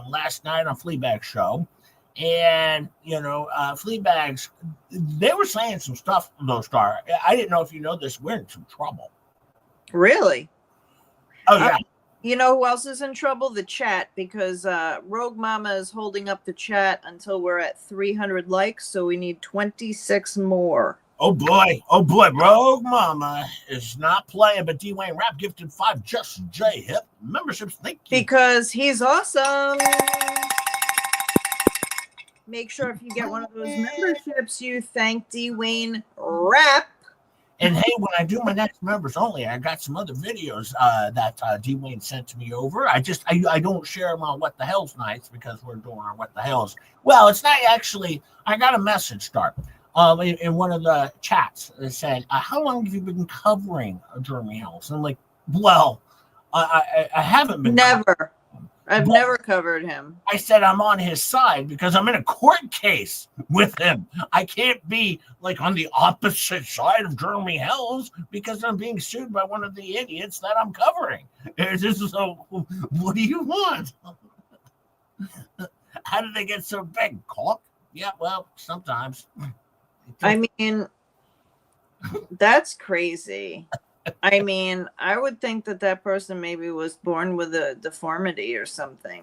last night on Fleabag's show. And, Fleabags, they were saying some stuff, though, Star. I didn't know if you know this. We're in some trouble. Really? Oh, yeah. You know who else is in trouble? The chat, because Rogue Mama is holding up the chat until we're at 300 likes, so we need 26 more. Oh, boy. Rogue Mama is not playing, but Dwayne Rapp gifted 5 Just J Hip memberships. Thank you. Because he's awesome. Make sure if you get one of those memberships, you thank Dwayne Rapp. And hey, when I do my next members only, I got some other videos that D Wayne sent to me over. I don't share them on What the Hell's nights because we're doing our What the Hell's. Well, it's not actually. I got a message start in one of the chats that said, "How long have you been covering Jeremy Hells?" And I'm like, "Well, I haven't been. Never. I've never covered him. I said I'm on his side because I'm in a court case with him. I can't be like on the opposite side of Jeremy Hells because I'm being sued by one of the idiots that I'm covering. It's just so, what do you want? How did they get so big? Cock? Yeah, well, sometimes. I mean, that's crazy. I mean, I would think that person maybe was born with a deformity or something.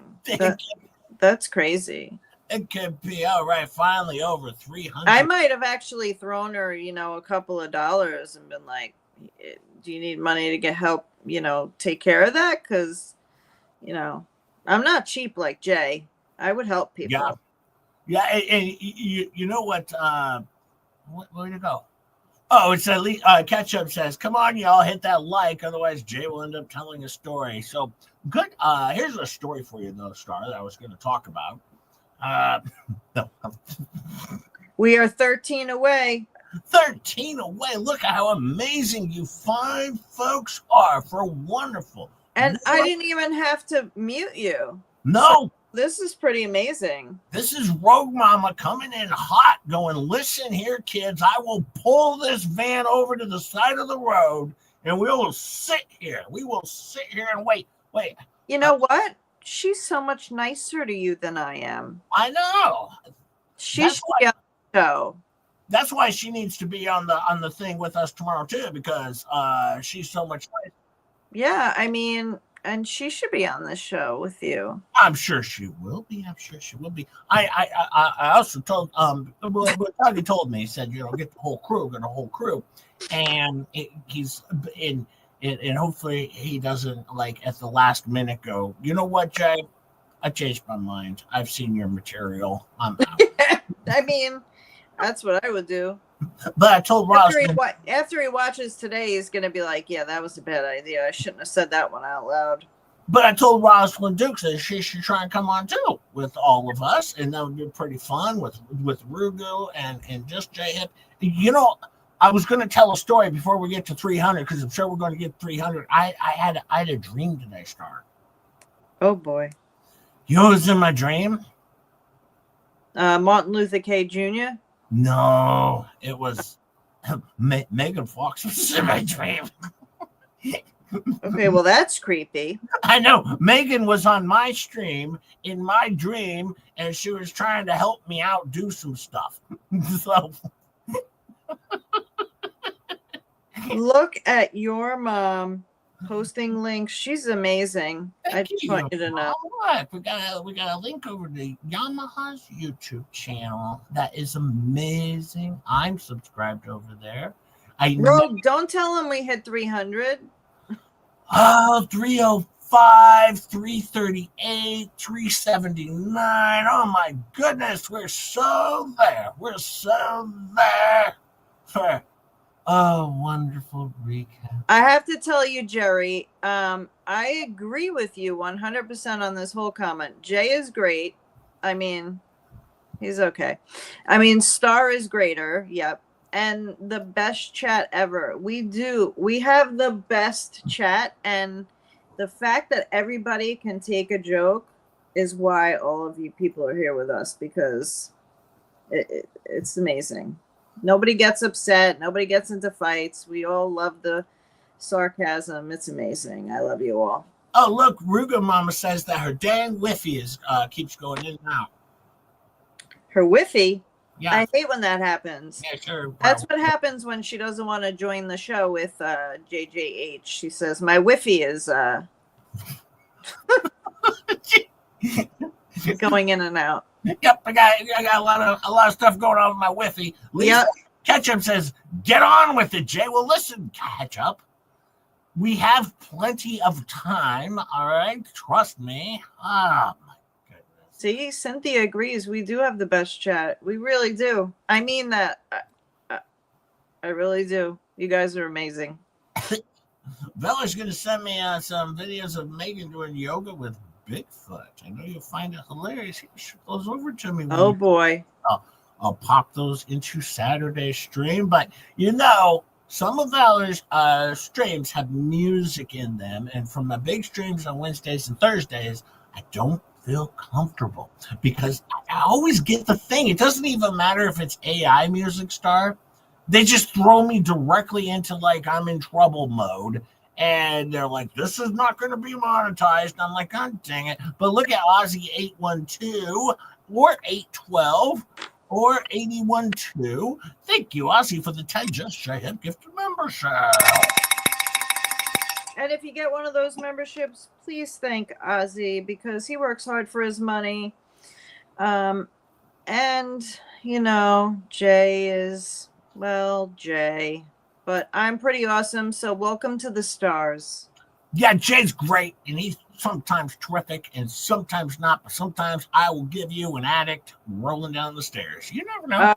That's crazy. It could be all right. Finally, over 300. I might have actually thrown her, a couple of dollars and been like, "Do you need money to get help? Take care of that?" Because, I'm not cheap like Jay. I would help people. Yeah. And you know what? Where'd it go? Oh, it's at least Ketchup says, "Come on, y'all, hit that like, otherwise Jay will end up telling a story." So good. Here's a story for you, though, Star, that I was going to talk about. No. We are 13 away. 13 away. Look at how amazing you fine folks are. For wonderful. And I didn't even have to mute you. No. So this is pretty amazing. This is Rogue Mama coming in hot, going, "Listen here, kids, I will pull this van over to the side of the road and we will sit here. We will sit here and wait. You know what? She's so much nicer to you than I am. I know. She should be on the show. That's why she needs to be on the thing with us tomorrow too, because she's so much nicer. Yeah, I mean, and she should be on the show with you. I'm sure she will be. I also told Tony told me, he said, get the whole crew, and he's in. And hopefully he doesn't like at the last minute go, "You know what, Jay? I changed my mind. I've seen your material. I'm out." I mean, that's what I would do. But I told Ross after he watches today, he's gonna be like, "Yeah, that was a bad idea. I shouldn't have said that one out loud." But I told Rosalind Dukes that she should try and come on too with all of us, and that would be pretty fun with Rugu and just Jay Hip. I was going to tell a story before we get to 300 because I'm sure we're going to get 300. I had a dream today, Star. Oh boy! You know what was in my dream? Martin Luther K. Jr. No, it was Megan Fox was in my dream. Okay, well that's creepy. I know. Megan was on my stream in my dream, and she was trying to help me out do some stuff. So. Look at your mom posting links. She's amazing. I just want you to know. Look, we got a link over to Yamaha's YouTube channel. That is amazing. I'm subscribed over there. Rogue, don't tell them we hit 300. 305, 338, 379. Oh my goodness, we're so there. We're so there. For a wonderful recap. I have to tell you, Jerry, I agree with you 100% on this whole comment. Jay is great. I mean, he's okay. I mean, Star is greater. Yep. And the best chat ever. We have the best chat. And the fact that everybody can take a joke is why all of you people are here with us, because it's amazing. Nobody gets upset. Nobody gets into fights. We all love the sarcasm. It's amazing. I love you all. Oh, look, Ruga Mama says that her dang Wi-Fi keeps going in and out. Her Wi-Fi? Yeah. I hate when that happens. Yeah, sure. That's what happens when she doesn't want to join the show with JJH. She says, "My Wi-Fi is going in and out." Yep, I got a lot of stuff going on with my Wi-Fi. Lisa Yep. Ketchup says, "Get on with it, Jay." Well, listen, Ketchup, we have plenty of time. All right, trust me. Oh my goodness. See, Cynthia agrees. We do have the best chat. We really do. I mean that. I really do. You guys are amazing. Bella's going to send me some videos of Megan doing yoga with Bigfoot. I know you'll find it hilarious. She goes over to me. Oh boy. I'll pop those into Saturday's stream. But some of Valor's streams have music in them. And from my big streams on Wednesdays and Thursdays, I don't feel comfortable because I always get the thing. It doesn't even matter if it's AI music star. They just throw me directly into like I'm in trouble mode. And they're like, this is not going to be monetized. And I'm like, God dang it. But look at Ozzy 812 or 812 or 812. Thank you, Ozzy, for the 10 just shy of gifted membership. And if you get one of those memberships, please thank Ozzy because he works hard for his money. And, Jay is, Jay. But I'm pretty awesome, so welcome to the stars. Yeah, Jay's great, and he's sometimes terrific and sometimes not, but sometimes I will give you an addict rolling down the stairs. You never know.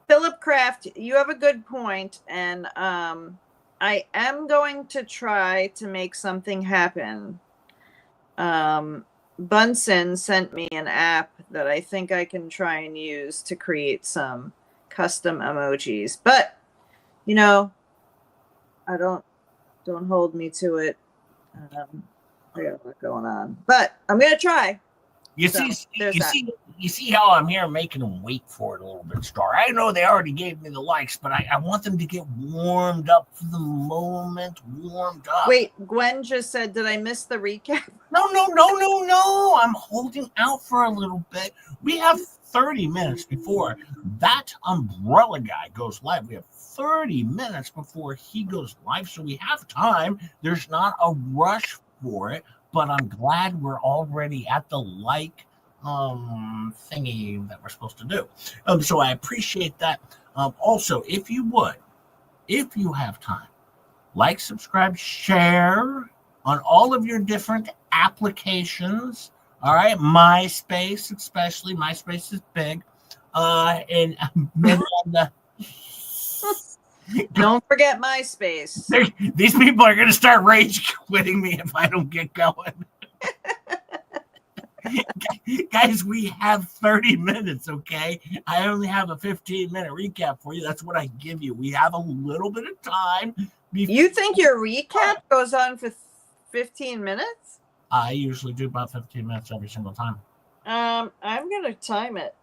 Philip Kraft, you have a good point, and I am going to try to make something happen. Bunsen sent me an app that I think I can try and use to create some custom emojis. But, I don't hold me to it. I got a lot going on, but I'm gonna try. You see how I'm here making them wait for it a little bit, Star. I know they already gave me the likes, but I want them to get warmed up for the moment. Warmed up. Wait, Gwen just said, did I miss the recap? No. I'm holding out for a little bit. We have 30 minutes before that umbrella guy goes live. We have 30 minutes before he goes live, so we have time. There's not a rush for it, but I'm glad we're already at the thingy that we're supposed to do. So I appreciate that. Also, if you have time, like, subscribe, share on all of your different applications. All right, MySpace especially. MySpace is big. And maybe on the don't forget MySpace. These people are going to start rage quitting me if I don't get going. Guys, we have 30 minutes, okay? I only have a 15-minute recap for you. That's what I give you. We have a little bit of time. You think your recap goes on for 15 minutes? I usually do about 15 minutes every single time. I'm going to time it.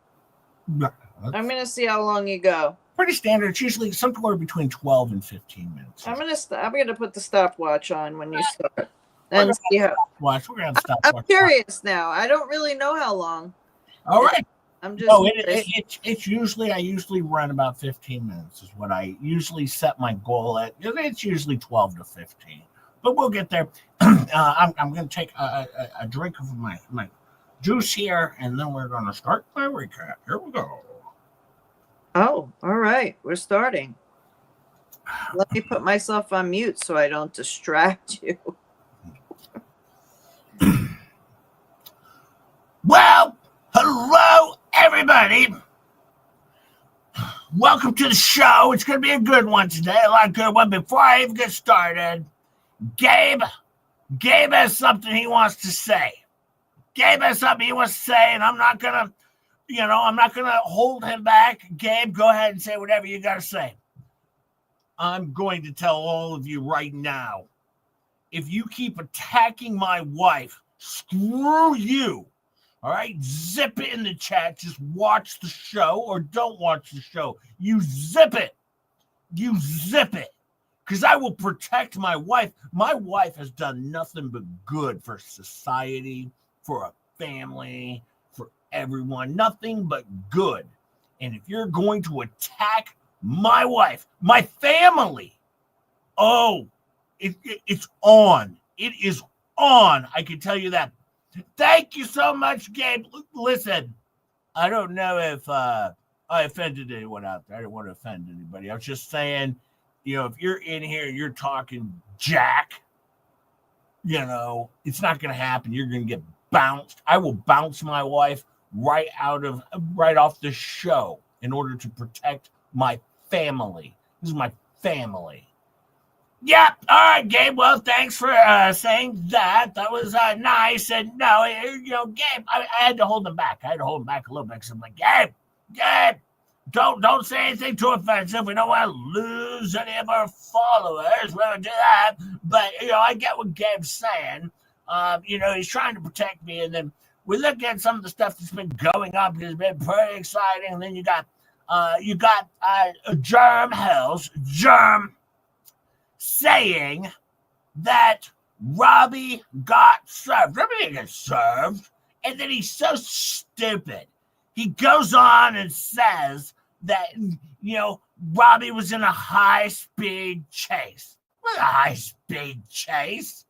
I'm going to see how long you go. Pretty standard. It's usually somewhere between 12 and 15 minutes. I'm gonna put the stopwatch on when you start and see how. We're gonna stop. I'm curious now. I don't really know how long. All right. I'm just. It's usually I usually run about 15 minutes is what I usually set my goal at. It's usually 12 to 15, but we'll get there. I'm gonna take a drink of my juice here, and then we're gonna start my recap. Here we go. Oh, all right. We're starting. Let me put myself on mute so I don't distract you. Well, hello, everybody. Welcome to the show. It's going to be a good one today. A lot of good one. Before I even get started, Gabe has something he wants to say. Gabe has something he wants to say, and I'm not going to hold him back. Gabe, go ahead and say whatever you got to say. I'm going to tell all of you right now, if you keep attacking my wife, screw you. All right? Zip it in the chat. Just watch the show or don't watch the show. You zip it. You zip it. Because I will protect my wife. My wife has done nothing but good for society, for a family, for everyone, nothing but good. And if you're going to attack my wife, my family, it's on. It is on. I can tell you that. Thank you so much, Gabe. Listen, I don't know if I offended anyone out there. I don't want to offend anybody. I was just saying, if you're in here, you're talking jack, it's not going to happen. You're going to get bounced. I will bounce my wife right off the show in order to protect my family. This is my family. Yep. All right, Gabe. Well, thanks for saying that. That was nice. And no, Gabe, I had to hold him back. I had to hold him back a little bit because I'm like, Gabe, don't say anything too offensive. We don't want to lose any of our followers. We don't do that. But I get what Gabe's saying. He's trying to protect me, and then we look at some of the stuff that's been going up. It's been pretty exciting. And then you got Germ saying that Robbie got served. Robbie didn't get served. And then he's so stupid. He goes on and says that, Robbie was in a high-speed chase. What a high-speed chase?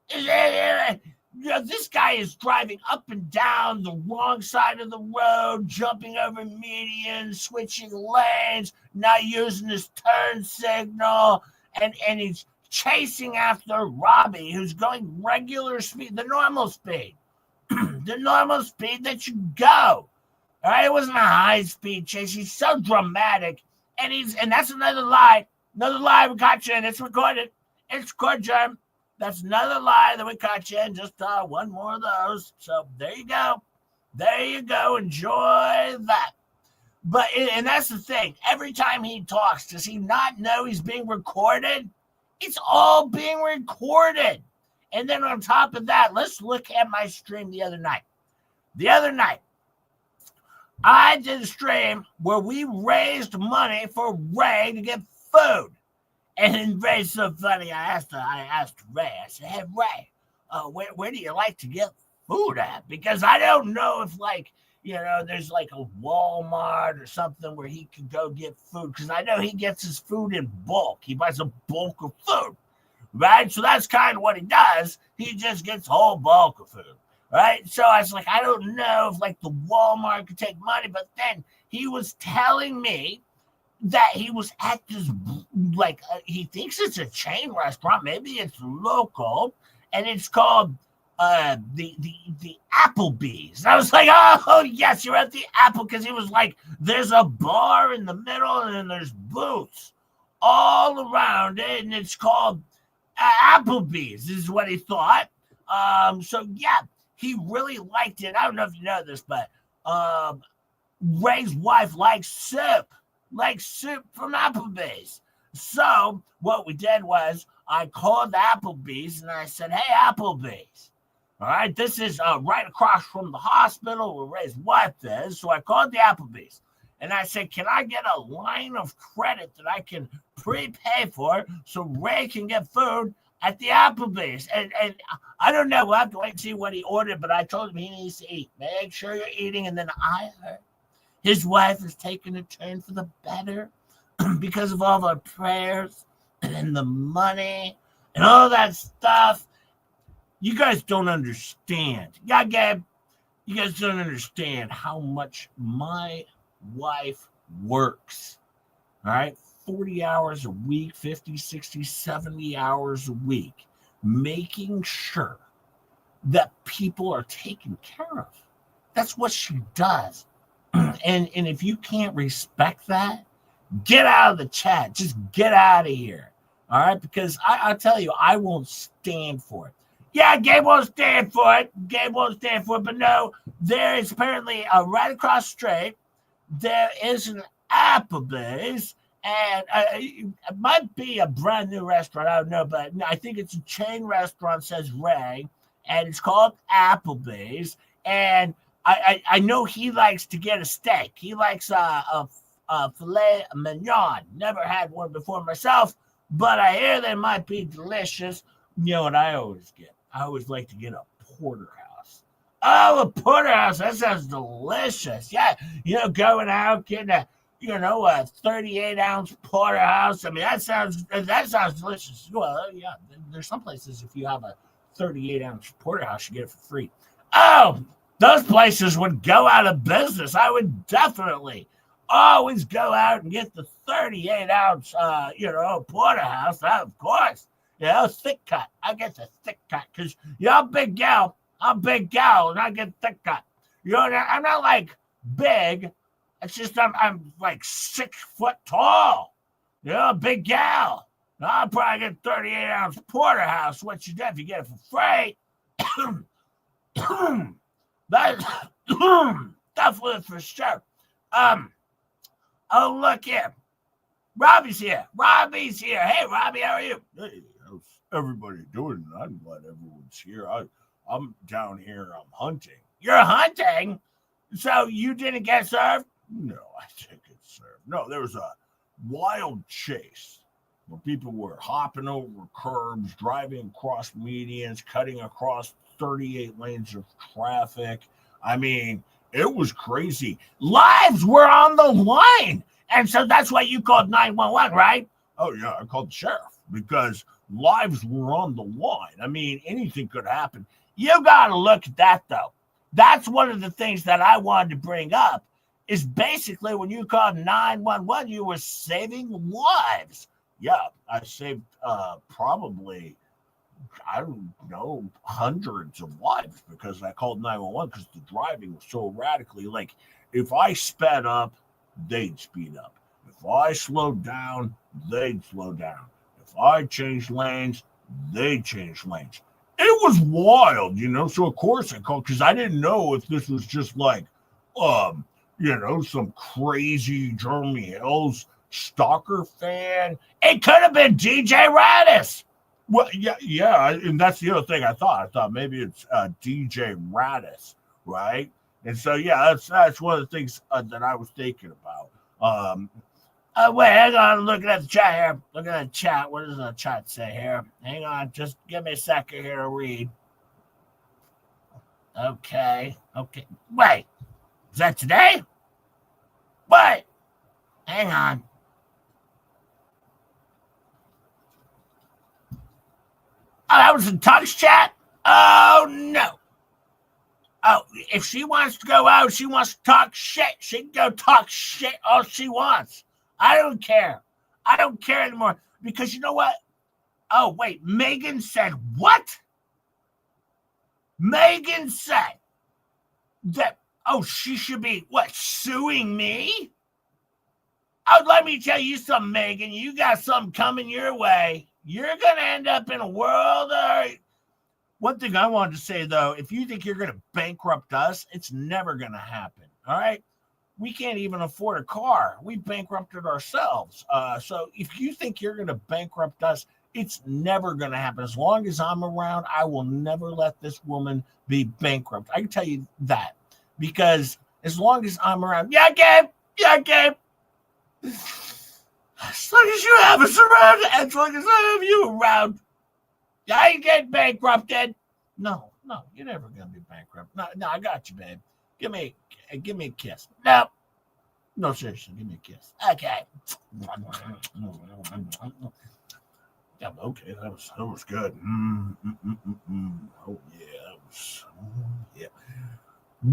This guy is driving up and down the wrong side of the road, jumping over medians, switching lanes, not using his turn signal, and he's chasing after Robbie, who's going regular speed, the normal speed. The normal speed that you go. All right, it wasn't a high-speed chase. He's so dramatic, and that's another lie. Another lie we caught you in. It's recorded. It's recorded, Germ. That's another lie that we caught you in. Just one more of those. So there you go. There you go. Enjoy that. And that's the thing. Every time he talks, does he not know he's being recorded? It's all being recorded. And then on top of that, let's look at my stream the other night. The other night, I did a stream where we raised money for Ray to get food. And Ray's so funny. I asked Ray. I said, "Hey, Ray, where do you like to get food at? Because I don't know if there's like a Walmart or something where he could go get food. Because I know he gets his food in bulk. He buys a bulk of food, right? So that's kind of what he does. He just gets a whole bulk of food, right? So I was like, I don't know if the Walmart could take money. But then he was telling me that he was at this, he thinks it's a chain restaurant. Maybe it's local, and it's called the Applebee's. And I was like, oh, yes, you're at the Apple, because he was like, there's a bar in the middle, and then there's booths all around it, and it's called Applebee's, is what he thought. So, yeah, he really liked it. I don't know if you know this, but Ray's wife likes soup from Applebee's. So what we did was I called Applebee's and I said, "Hey, Applebee's, all right, this is right across from the hospital where Ray's wife is." So I called the Applebee's and I said, "Can I get a line of credit that I can prepay for so Ray can get food at the Applebee's?" And I don't know. We'll have to wait and see what he ordered, but I told him he needs to eat. Make sure you're eating. And then I heard his wife is taking a turn for the better because of all our prayers and the money and all that stuff. You guys don't understand. Yeah, Gabe, you guys don't understand how much my wife works. All right? 40 hours a week, 50, 60, 70 hours a week, making sure that people are taken care of. That's what she does. And if you can't respect that, get out of the chat. Just get out of here. All right? Because I'll tell you, I won't stand for it. Yeah, Gabe won't stand for it. But no, there is apparently right across the street, there is an Applebee's. And it might be a brand new restaurant. I don't know. But I think it's a chain restaurant, says Ray. And it's called Applebee's. And I know he likes to get a steak. He likes a filet mignon. Never had one before myself, but I hear they might be delicious. You know what I always get? I always like to get a porterhouse. Oh, a porterhouse. That sounds delicious. Yeah, going out, getting a 38-ounce porterhouse. I mean, that sounds delicious. Well, yeah, there's some places if you have a 38-ounce porterhouse, you get it for free. Oh, those places would go out of business. I would definitely always go out and get the 38-ounce, porterhouse. Of course, thick cut. I get the thick cut because you're a big gal. I'm a big gal, and I get thick cut. I'm not like big. It's just I'm like 6 foot tall. You're a big gal. I'll probably get 38-ounce porterhouse. What you get if you get it for free? That's definitely for sure. Oh, look here. Robbie's here. Hey, Robbie, how are you? Hey, how's everybody doing? I'm glad everyone's here. I'm down here. I'm hunting. You're hunting? So you didn't get served? No, I didn't get served. No, there was a wild chase where people were hopping over curbs, driving across medians, cutting across 38 lanes of traffic. I mean, it was crazy. Lives were on the line. And so that's why you called 911, right? Oh, yeah, I called the sheriff because lives were on the line. I mean, anything could happen. You got to look at that, though. That's one of the things that I wanted to bring up is basically when you called 911, you were saving lives. Yeah, I saved probably, I don't know, hundreds of lives because I called 911 because the driving was so erratically. Like, if I sped up, they'd speed up. If I slowed down, they'd slow down. If I changed lanes, they'd change lanes. It was wild, so of course I called because I didn't know if this was just like, some crazy Jeremy Hills stalker fan. It could have been DJ Radis. Well, yeah, and that's the other thing I thought. I thought maybe it's DJ Radis, right? And so, yeah, that's one of the things that I was thinking about. Wait, hang on. I'm looking at the chat here. Look at the chat. What does the chat say here? Hang on. Just give me a second here to read. Okay. Wait. Is that today? Wait. Hang on. Oh, that was in Tux chat? Oh, no. Oh, if she wants to go out, she wants to talk shit. She can go talk shit all she wants. I don't care. I don't care anymore because you know what? Oh, wait. Megan said what? Megan said that, she should be, suing me? Oh, let me tell you something, Megan. You got something coming your way. You're going to end up in a world of... One thing I wanted to say, though, if you think you're going to bankrupt us, it's never going to happen, all right? We can't even afford a car. We bankrupted ourselves. So if you think you're going to bankrupt us, it's never going to happen. As long as I'm around, I will never let this woman be bankrupt. I can tell you that. Because as long as I'm around, yeah, Gabe. As long as you have us around, as long as I have you around, I ain't getting bankrupted. No, you're never going to be bankrupt. No, I got you, babe. Give me a kiss. No, seriously, give me a kiss. Okay. Yeah, okay, that was good. Oh yeah.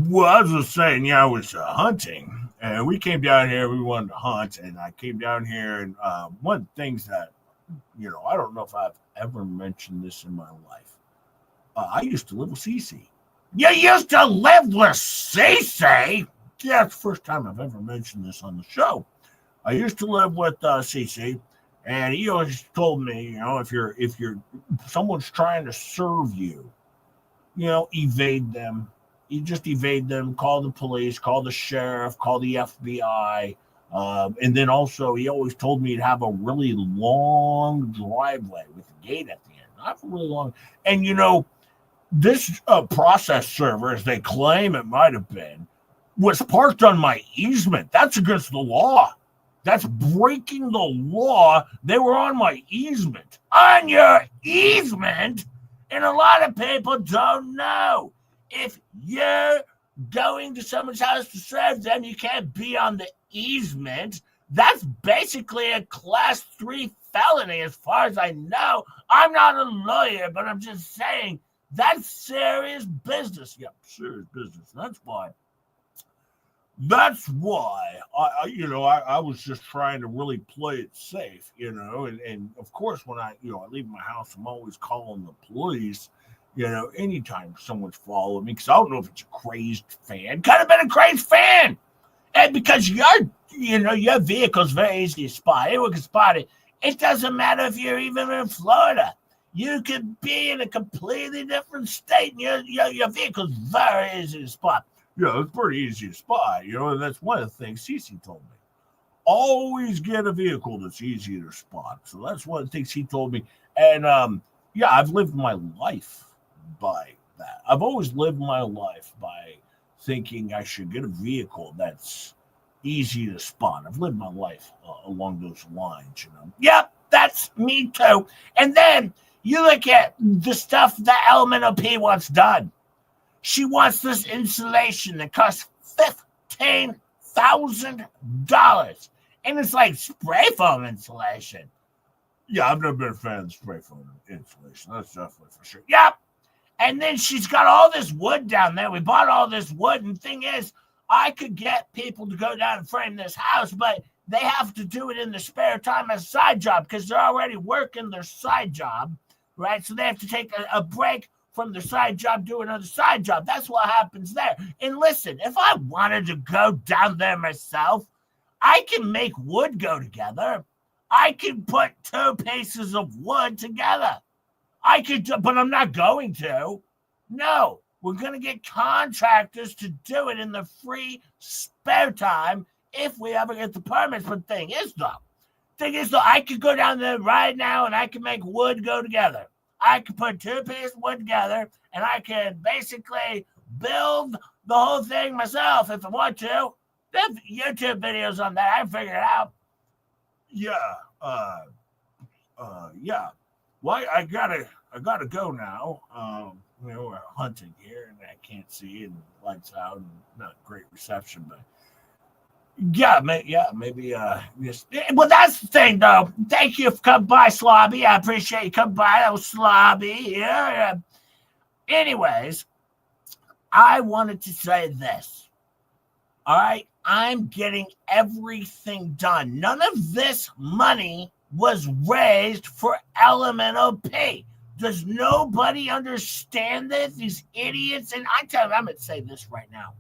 Well, I was just saying, I was hunting, and we came down here. We wanted to hunt, and I came down here, and one of the things that, I don't know if I've ever mentioned this in my life. I used to live with Cece. You used to live with Cece? Yeah, it's the first time I've ever mentioned this on the show. I used to live with Cece, and he always told me, if you're someone's trying to serve you, evade them. You just evade them, call the police, call the sheriff, call the FBI. And then also, he always told me to have a really long driveway with a gate at the end. Not really long. And, this process server, as they claim it might have been, was parked on my easement. That's against the law. That's breaking the law. They were on my easement. On your easement? And a lot of people don't know. If you're going to someone's house to serve them, you can't be on the easement. That's basically a class 3 felony as far as I know. I'm not a lawyer, but I'm just saying that's serious business. Yep, serious business. That's why I was just trying to really play it safe, and of course when I leave my house, I'm always calling the police. Anytime someone's following me, because I don't know if it's a crazed fan. Could have been a crazed fan. And because your vehicle's very easy to spot. Anyone can spot it. It doesn't matter if you're even in Florida. You could be in a completely different state, and your vehicle's very easy to spot. Yeah, it's pretty easy to spot. And that's one of the things Cece told me. Always get a vehicle that's easy to spot. So that's one of the things he told me. And I've lived my life by that. I've always lived my life by thinking I should get a vehicle that's easy to spot. I've lived my life along those lines, Yep, that's me too. And then you look at the stuff that LMNOP wants done. She wants this insulation that costs $15,000. And it's like spray foam insulation. Yeah, I've never been a fan of spray foam insulation. That's definitely for sure. Yep. And then she's got all this wood down there. We bought all this wood. And the thing is, I could get people to go down and frame this house, but they have to do it in their spare time as a side job because they're already working their side job, right? So they have to take a break from their side job, do another side job. That's what happens there. And listen, if I wanted to go down there myself, I can make wood go together. I can put 2 pieces of wood together. But I'm not going to. No, we're going to get contractors to do it in the free spare time if we ever get the permits. But the thing is, though, I could go down there right now and I can make wood go together. I could put 2 pieces of wood together and I can basically build the whole thing myself if I want to. There's YouTube videos on that. I figured it out. Yeah. Yeah. Well, I gotta go now. We're hunting here and I can't see and lights out and not great reception, but maybe just. Well, that's the thing, though. Thank you for coming by, Slobby. I appreciate you coming by. That was Slobby. Yeah. Anyways, I wanted to say this. All right, I'm getting everything done. None of this money was raised for LMNOP. Does nobody understand this? These idiots. And I tell you, I'm going to say this right now.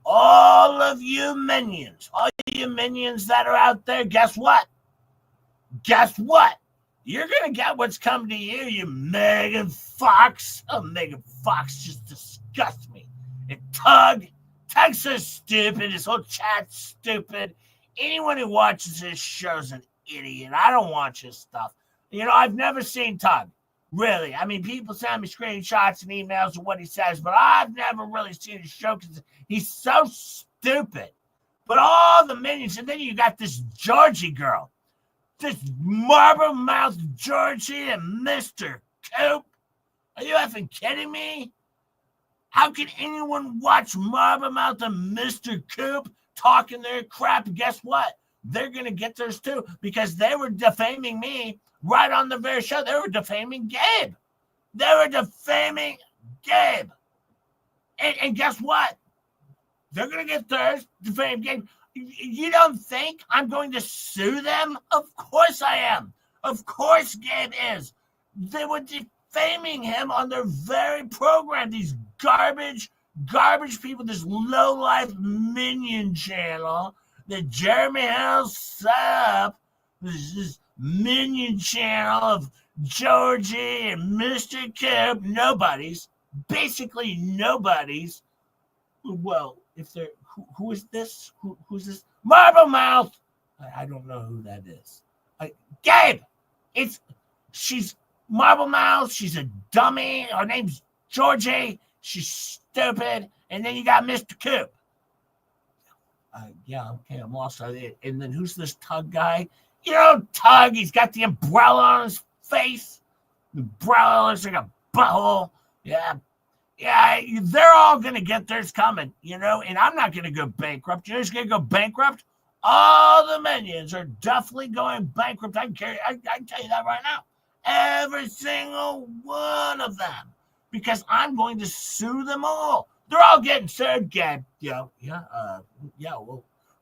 All of you minions that are out there, guess what? You're going to get what's coming to you, you Megan Fox. Oh, Megan Fox just disgusts me. And Tug's so stupid. His whole chat's stupid. Anyone who watches this show's an idiot. I don't watch his stuff. I've never seen Tug. Really. I mean, people send me screenshots and emails of what he says, but I've never really seen his show because he's so stupid. But all the minions, and then you got this Georgie girl. This marble-mouthed Georgie and Mr. Coop. Are you effing kidding me? How can anyone watch Marble-Mouth and Mr. Coop talking their crap? Guess what? They're going to get theirs too because they were defaming me right on the very show. They were defaming Gabe. And guess what? They're going to get theirs, defame Gabe. You don't think I'm going to sue them? Of course I am. Of course Gabe is. They were defaming him on their very program. These garbage people, this low-life minion channel that Jeremy Hill set up, this minion channel of Georgie and Mr. Coop, basically nobody's. Well, if they're, who is this? Who's this? Marble Mouth. I don't know who that is. Gabe. She's Marble Mouth. She's a dummy. Her name's Georgie. She's stupid. And then you got Mr. Coop. Okay, I'm lost on it. And then who's this Tug guy? Tug, he's got the umbrella on his face. The umbrella looks like a butthole. Yeah, they're all going to get theirs coming, and I'm not going to go bankrupt. You're just going to go bankrupt? All the minions are definitely going bankrupt. I can tell you that right now. Every single one of them. Because I'm going to sue them all. They're all getting sued, Gabe.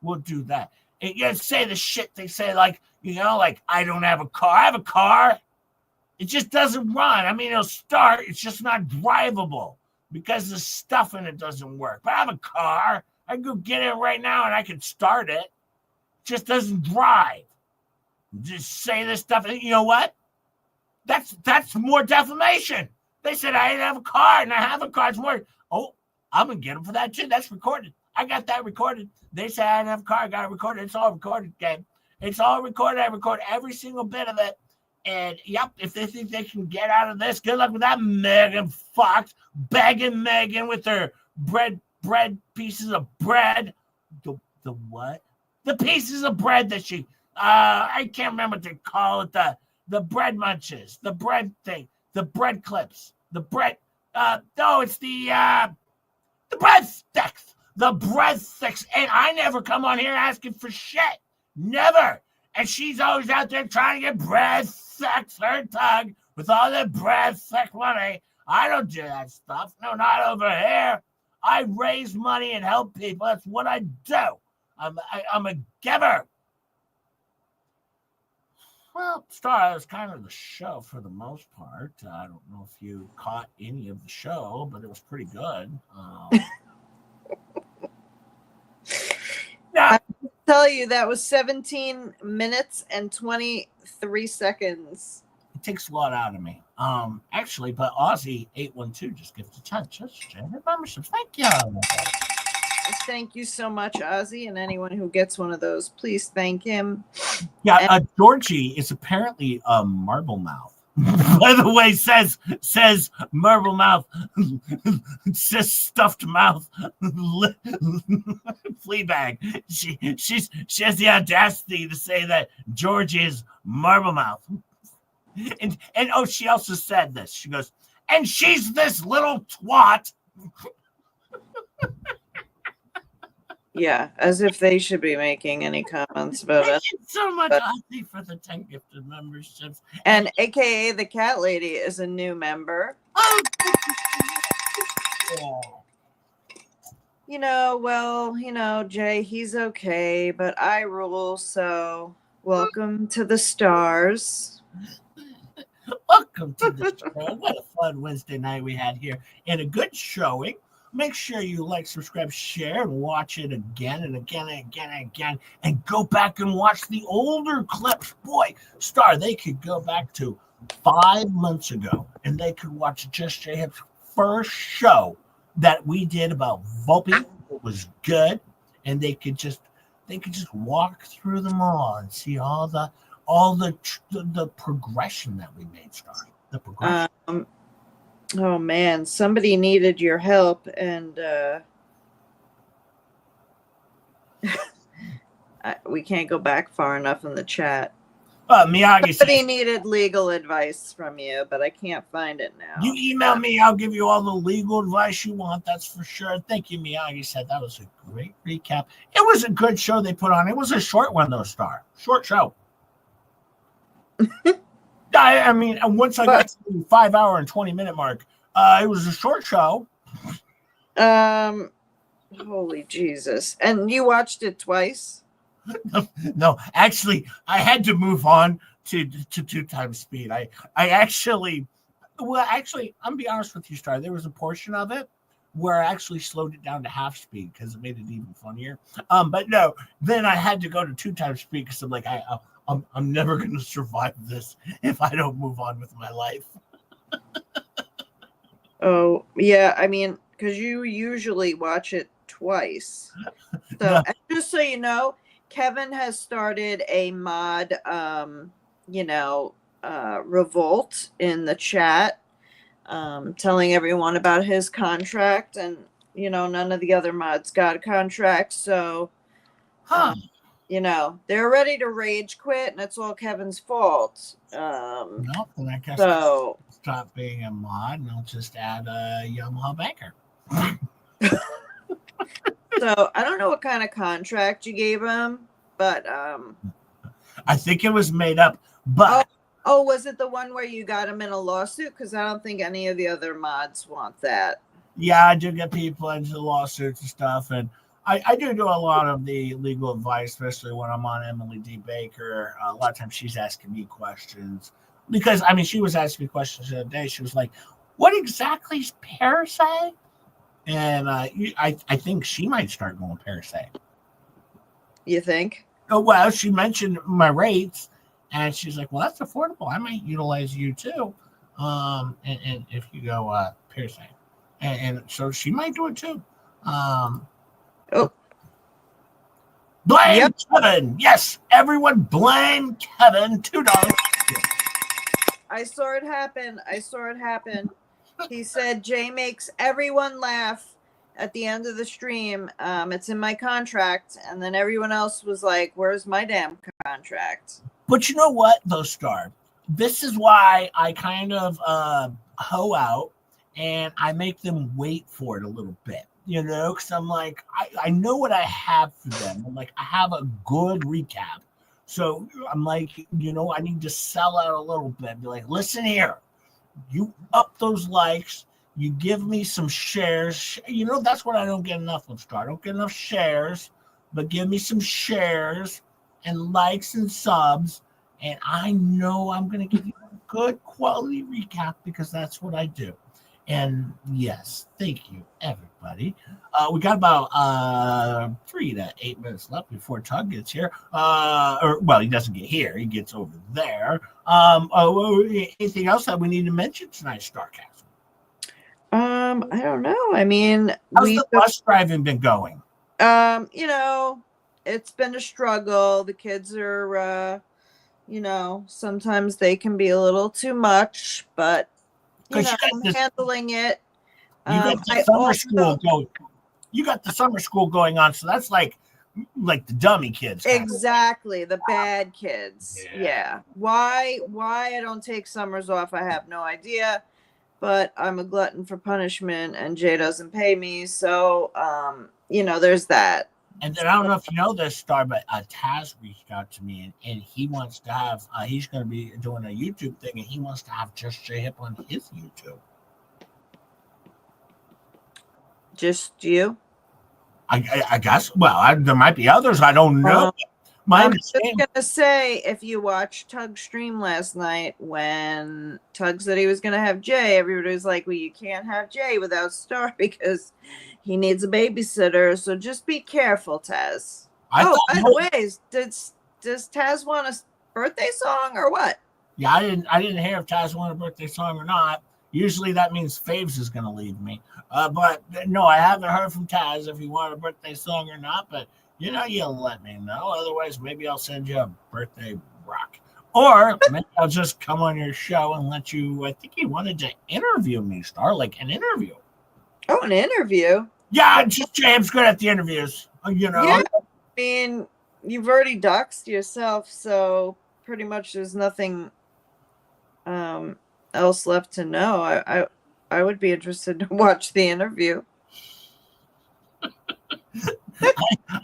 We'll do that. And say the shit they say, like I don't have a car. I have a car. It just doesn't run. I mean, it'll start. It's just not drivable because the stuff in it doesn't work. But I have a car. I can go get it right now and I can start it. Just doesn't drive. Just say this stuff. And you know what? That's more defamation. They said I didn't have a car, and I have a car. It's more. Oh, I'm gonna get them for that too. That's recorded. I got that recorded. They said I didn't have a car. I got it recorded. It's all recorded, gang. It's all recorded. I record every single bit of it. And yep, if they think they can get out of this, good luck with that, Megan Fox, begging Megan with her bread pieces of bread. The what? The pieces of bread that she. I can't remember what they call it. The bread munches, the bread thing, the bread clips, the bread. No, it's the bread sticks, the bread sticks. And I never come on here asking for shit, never. And she's always out there trying to get bread sticks, her tongue, with all the bread stick money. I don't do that stuff. No, not over here. I raise money and help people. That's what I do. I'm a giver. Well, Star, that was kind of the show for the most part. I don't know if you caught any of the show, but it was pretty good. I tell you, that was 17 minutes and 23 seconds. It takes a lot out of me. Actually, but Aussie 812 just gifted a touch. Memberships. Thank you. Thank you so much, Ozzy, and anyone who gets one of those, please thank him. Yeah, Georgie is apparently a marble mouth. By the way, says marble mouth, says stuffed mouth, flea bag. She has the audacity to say that Georgie is marble mouth. And oh, she also said this. She goes, and she's this little twat. Yeah, as if they should be making any comments about Thank it. you so much, Ozzy, for the 10 gifted memberships. And AKA the cat lady is a new member. Oh, Jay, he's okay, but I rule, so welcome to the stars. Welcome to the show. What a fun Wednesday night we had here and a good showing. Make sure you like, subscribe, share, and watch it again and again and again and again. And go back and watch the older clips. Boy, Star, they could go back to 5 months ago and they could watch Just Jay Hip's first show that we did about Volpe. It was good. And they could just walk through them all and see all the progression that we made, Star. The progression. Oh man, somebody needed your help, and we can't go back far enough in the chat. Miyagi Somebody said, needed legal advice from you, but I can't find it now. you email me, I'll give you all the legal advice you want, that's for sure. Thank you, Miyagi said. That was a great recap. It was a good show they put on. It was a short one, though, Star. Short show. I mean, once I got to the 5 hour and 20 minute mark, it was a short show. Holy Jesus. And you watched it twice? No, actually, I had to move on to 2 times speed. I'm be honest with you, Star. There was a portion of it where I actually slowed it down to half speed because it made it even funnier. But no, then I had to go to 2 times speed because I'm like, I'm never going to survive this if I don't move on with my life. Oh, yeah. I mean, because you usually watch it twice. So, and just so you know, Kevin has started a mod, revolt in the chat, telling everyone about his contract. And, none of the other mods got a contract. So, they're ready to rage quit, and it's all Kevin's fault. No, then I guess So stop being a mod, and I'll just add a Yamaha banker. So I don't know what kind of contract you gave him, but I think it was made up. But was it the one where you got him in a lawsuit? Because I don't think any of the other mods want that. Yeah, I do get people into lawsuits and stuff, and I do a lot of the legal advice, especially when I'm on Emily D. Baker. A lot of times she's asking me questions because, I mean, she was asking me questions the other day. She was like, what exactly is parasite? And I think she might start going Parasite. You think? Oh, well, she mentioned my rates, and she's like, well, that's affordable. I might utilize you too. And if you go Parasite. And so she might do it too. Blame Kevin. Yes, everyone blame Kevin. $2. I saw it happen. He said Jay makes everyone laugh at the end of the stream. It's in my contract. And then everyone else was like, where's my damn contract? But you know what, though, Star? This is why I kind of hoe out and I make them wait for it a little bit. Because I'm like, I know what I have for them. I'm like, I have a good recap. So I'm like, I need to sell out a little bit. Be like, listen here, you up those likes, you give me some shares. That's what I don't get enough of, Star. I don't get enough shares, but give me some shares and likes and subs. And I know I'm going to give you a good quality recap because that's what I do. And yes, thank you, everybody. We got about 3 to 8 minutes left before Tug gets here. He doesn't get here; he gets over there. Anything else that we need to mention tonight, Starcast? I don't know. I mean, how's the bus driving been going? It's been a struggle. The kids are, sometimes they can be a little too much, but. I'm handling it. You got the summer school going. You got the summer school going on, so that's like the dummy kids. Exactly, the bad kids. Yeah. Why I don't take summers off, I have no idea. But I'm a glutton for punishment, and Jay doesn't pay me, so there's that. And then I don't know if you know this, Star, but Taz reached out to me, and he wants to have. He's going to be doing a YouTube thing, and he wants to have Just Jay Hip on his YouTube. Just you? I guess. Well, there might be others. I don't know. I'm just going to say, if you watched Tug stream last night, when Tug said he was going to have Jay, everybody was like, well, you can't have Jay without Star because he needs a babysitter. So just be careful, Taz. By the way, does Taz want a birthday song or what? Yeah, I didn't hear if Taz wanted a birthday song or not. Usually that means Faves is going to leave me. But no, I haven't heard from Taz if he wanted a birthday song or not. But you'll let me know. Otherwise, maybe I'll send you a birthday rock. Or maybe I'll just come on your show and let you. I think he wanted to interview me, Star, like an interview. Oh, an interview? Yeah, just James good at the interviews. Yeah, I mean, you've already doxed yourself, so pretty much there's nothing else left to know. I would be interested to watch the interview.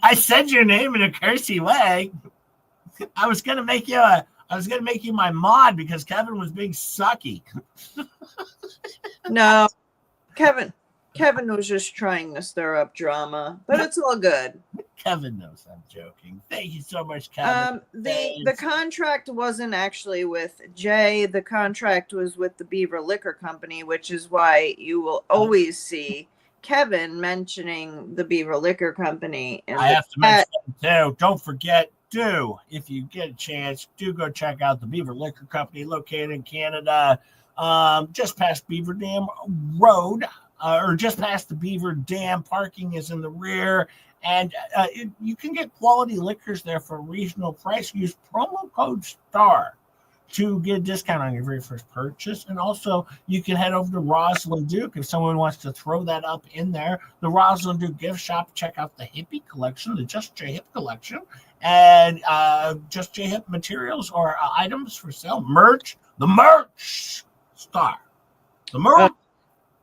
I said your name in a cursey way. I was gonna make you my mod because Kevin was being sucky. No, Kevin was just trying to stir up drama, but it's all good. Kevin knows I'm joking. Thank you so much, Kevin. The contract wasn't actually with Jay. The contract was with the Beaver Liquor Company, which is why you will always see Kevin mentioning the Beaver Liquor Company. I have to mention too. Don't forget, if you get a chance, go check out the Beaver Liquor Company located in Canada, just past Beaver Dam Road, or just past the Beaver Dam. Parking is in the rear, and you can get quality liquors there for a reasonable price. Use promo code STAR to get a discount on your very first purchase. And also, you can head over to Rosalind Duke if someone wants to throw that up in there. The Rosalind Duke gift shop, check out the Hippie collection, the Just J Hip collection, and Just J Hip materials or items for sale. Merch, the merch, Star. The merch.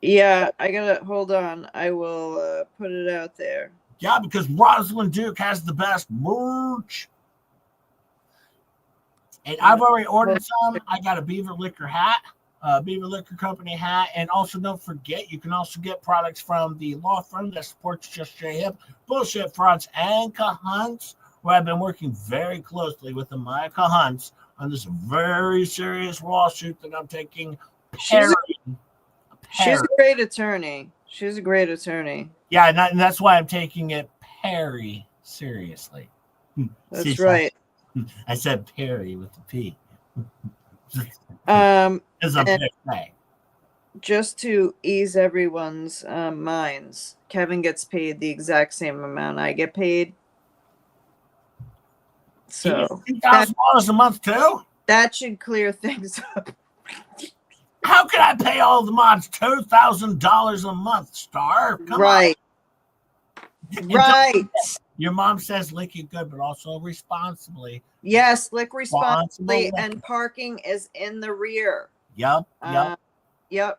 Yeah, I gotta, hold on. I will put it out there. Yeah, because Rosalind Duke has the best merch. And I've already ordered some. I got a Beaver Liquor hat, Beaver Liquor Company hat. And also don't forget, you can also get products from the law firm that supports Just J Hip, Bullshit Frauds and Cahunts, where I've been working very closely with the Maya Cahunts on this very serious lawsuit that I'm taking. She's a great attorney. She's a great attorney. Yeah, and that's why I'm taking it very seriously. That's right. I said Perry with the P. It's a big thing. Just to ease everyone's minds, Kevin gets paid the exact same amount I get paid. So $2,000 a month too? That should clear things up. How can I pay all the mods $2,000 a month, Star? Come right. On. Right. Your mom says lick it good, but also responsibly. Yes, lick responsibly, and parking is in the rear. Yep. Yep.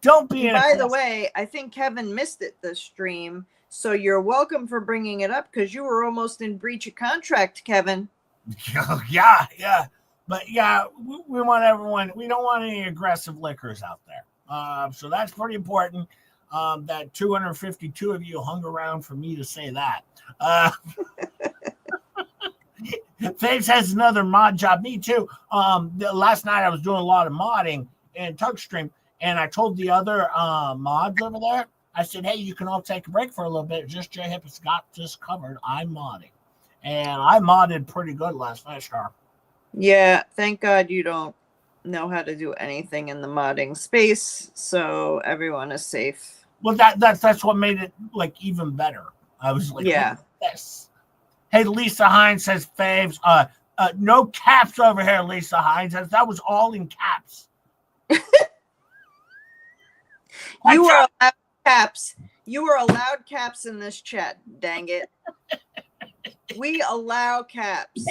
Don't be. By the way, I think Kevin missed it this stream, so you're welcome for bringing it up because you were almost in breach of contract, Kevin. Yeah. But yeah, we want everyone. We don't want any aggressive lickers out there. So that's pretty important. That 252 of you hung around for me to say that. Faves has another mod job. Me too. Last night I was doing a lot of modding in Tug Stream, and I told the other mods over there, I said, hey, you can all take a break for a little bit. Just J-Hip has got this covered. I'm modding. And I modded pretty good last night, Star. Yeah, thank God you don't know how to do anything in the modding space, so everyone is safe. Well, that's what made it like even better. I was like, yeah. Look at this. Hey, Lisa Hines says faves. No caps over here, Lisa Hines. That was all in caps. You were allowed caps. You were allowed caps in this chat. Dang it. We allow caps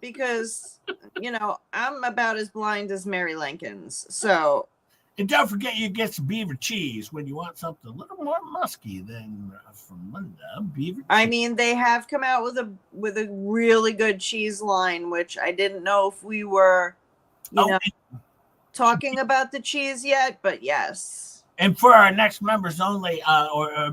because I'm about as blind as Mary Lincoln's. So. And don't forget, you get some beaver cheese when you want something a little more musky than from Linda. Beaver cheese. I mean, they have come out with a really good cheese line, which I didn't know if we were, talking about the cheese yet, but yes. And for our next members only, or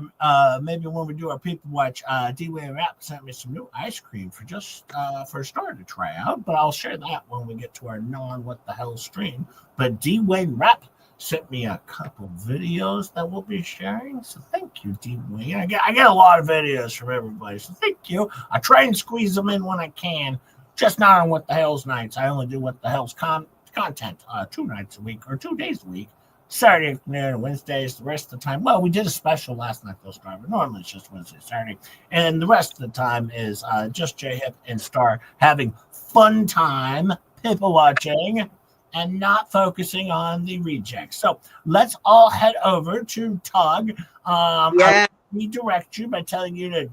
maybe when we do our people watch, D-Way Rap sent me some new ice cream for a starter to try out. But I'll share that when we get to our non-what the hell stream. But D-Way Rap sent me a couple videos that we'll be sharing. So thank you, D-Way. I get a lot of videos from everybody. So thank you. I try and squeeze them in when I can. Just not on what the hell's nights. I only do what the hell's content 2 nights a week or 2 days a week. Saturday afternoon and Wednesdays, the rest of the time. Well, we did a special last night, though, Star, but normally it's just Wednesday, Saturday. And the rest of the time is just J-Hip and Star having fun time, people watching, and not focusing on the rejects. So let's all head over to Tug. I redirect you by telling you to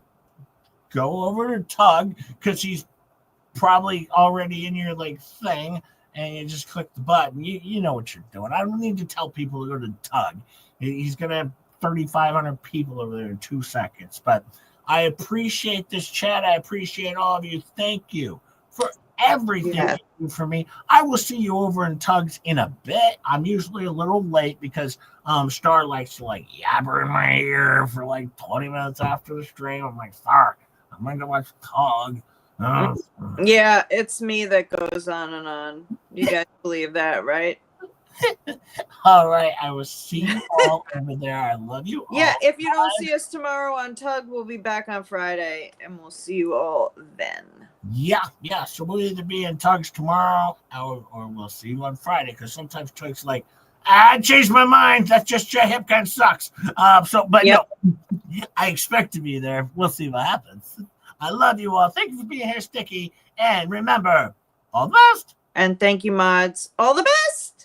go over to Tug because he's probably already in your thing. And you just click the button. You know what you're doing. I don't need to tell people to go to Tug. He's going to have 3,500 people over there in 2 seconds. But I appreciate this chat. I appreciate all of you. Thank you for everything you do for me. I will see you over in Tugs in a bit. I'm usually a little late because Star likes to yabber in my ear for 20 minutes after the stream. I'm like, Star, I'm going to watch Tug. Yeah, it's me that goes on and on. You guys believe that, right? All right, I will see you all over there. I love you all. Yeah, if you don't see us tomorrow on Tug, we'll be back on Friday, and we'll see you all then. Yeah. So we'll either be in Tugs tomorrow, or we'll see you on Friday, because sometimes Tugs I changed my mind. That's just J-Hip kind of sucks. No, I expect to be there. We'll see what happens. I love you all. Thank you for being here, Sticky. And remember, all the best. And thank you, mods. All the best.